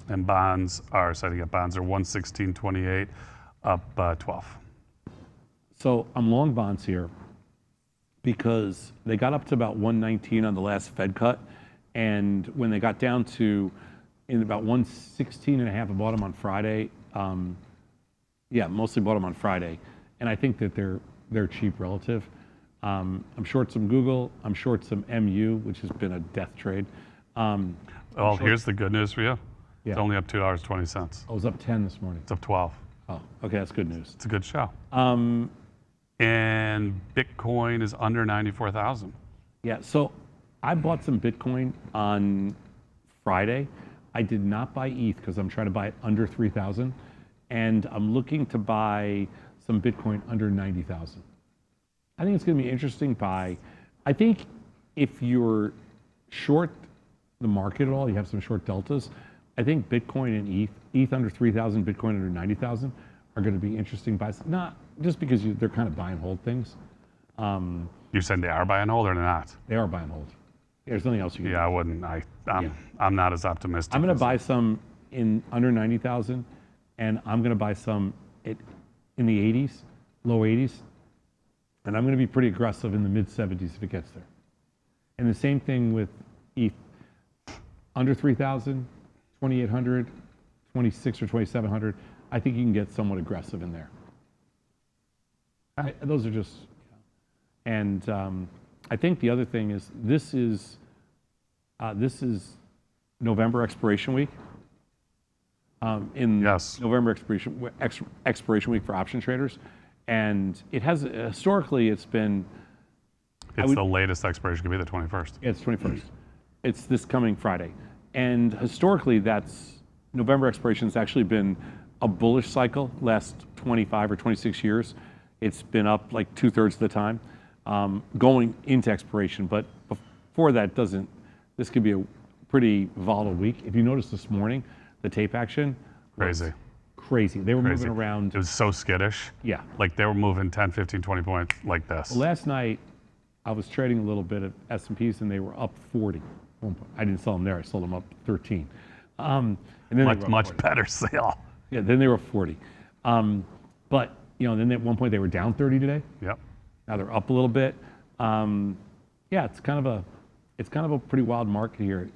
and bonds are, so I think bonds are 116.28, up 12. So I'm long bonds here because they got up to about 119 on the last Fed cut. And when they got down to in about 116 and a half, I bought them on Friday. Mostly bought them on Friday. And I think that they're cheap relative. I'm short some Google. I'm short some MU, which has been a death trade. Well, here's the good news for you. Yeah. It's only up $2.20. I was up 10 this morning. It's up 12. Oh, okay, that's good news. It's a good show. And Bitcoin is under 94,000. Yeah, so I bought some Bitcoin on Friday. I did not buy ETH because I'm trying to buy it under 3,000. And I'm looking to buy some Bitcoin under 90,000. I think it's going to be interesting buy. I think if you're short the market at all, you have some short deltas, I think Bitcoin and ETH under 3,000, Bitcoin under 90,000 are going to be interesting buys. Not just because they're kind of buy and hold things. You're saying they are buy and hold or not? They are buy and hold. There's nothing else you can do. Yeah, I wouldn't. I'm not as optimistic. I'm going to as- buy some in under 90,000, and I'm going to buy some in the 80s, low 80s, and I'm going to be pretty aggressive in the mid 70s if it gets there. And the same thing with ETH, under 3,000, 2,800, 26 or 2,700. I think you can get somewhat aggressive in there. Those are just, and I think the other thing is this is November expiration week. Yes. November expiration week for option traders, and it has historically it's been The latest expiration could be the 21st. it's 21st. It's this coming Friday, and historically that's November expiration has actually been a bullish cycle last 25 or 26 years. It's been up like 2/3 of the time going into expiration, but before that this could be a pretty volatile week. If you notice this morning, the tape action was crazy. They were Crazy. moving around. It was so skittish. Yeah. Like they were moving 10, 15, 20 points like this. Last night, I was trading a little bit of S&Ps and they were up 40. I didn't sell them there. I sold them up 13. And then Much better sale. Yeah, then they were 40. But then at one point they were down 30 today. Yep. Now they're up a little bit. It's kind of a pretty wild market here.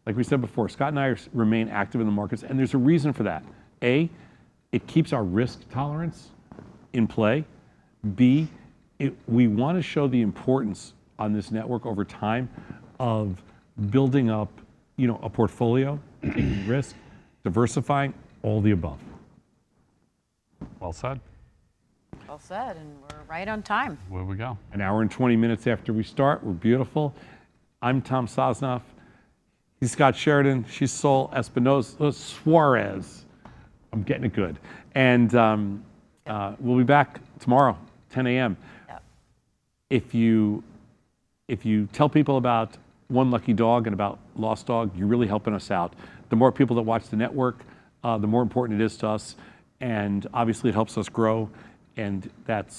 Like we said before, Scott and I remain active in the markets, and there's a reason for that. A, it keeps our risk tolerance in play. B, we want to show the importance on this network over time of building up, a portfolio, taking risk, diversifying, all the above. Well said. Well said, and we're right on time. Where we go? An hour and 20 minutes after we start. We're beautiful. I'm Tom Sosnoff. He's Scott Sheridan. She's Sol Espinosa Suarez. I'm getting it good. And we'll be back tomorrow, 10 a.m. Yep. If you tell people about One Lucky Dog and about Lost Dog, you're really helping us out. The more people that watch the network, the more important it is to us. And obviously it helps us grow. And that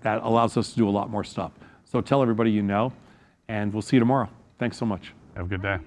allows us to do a lot more stuff. So tell everybody you know, and we'll see you tomorrow. Thanks so much. Have a good day.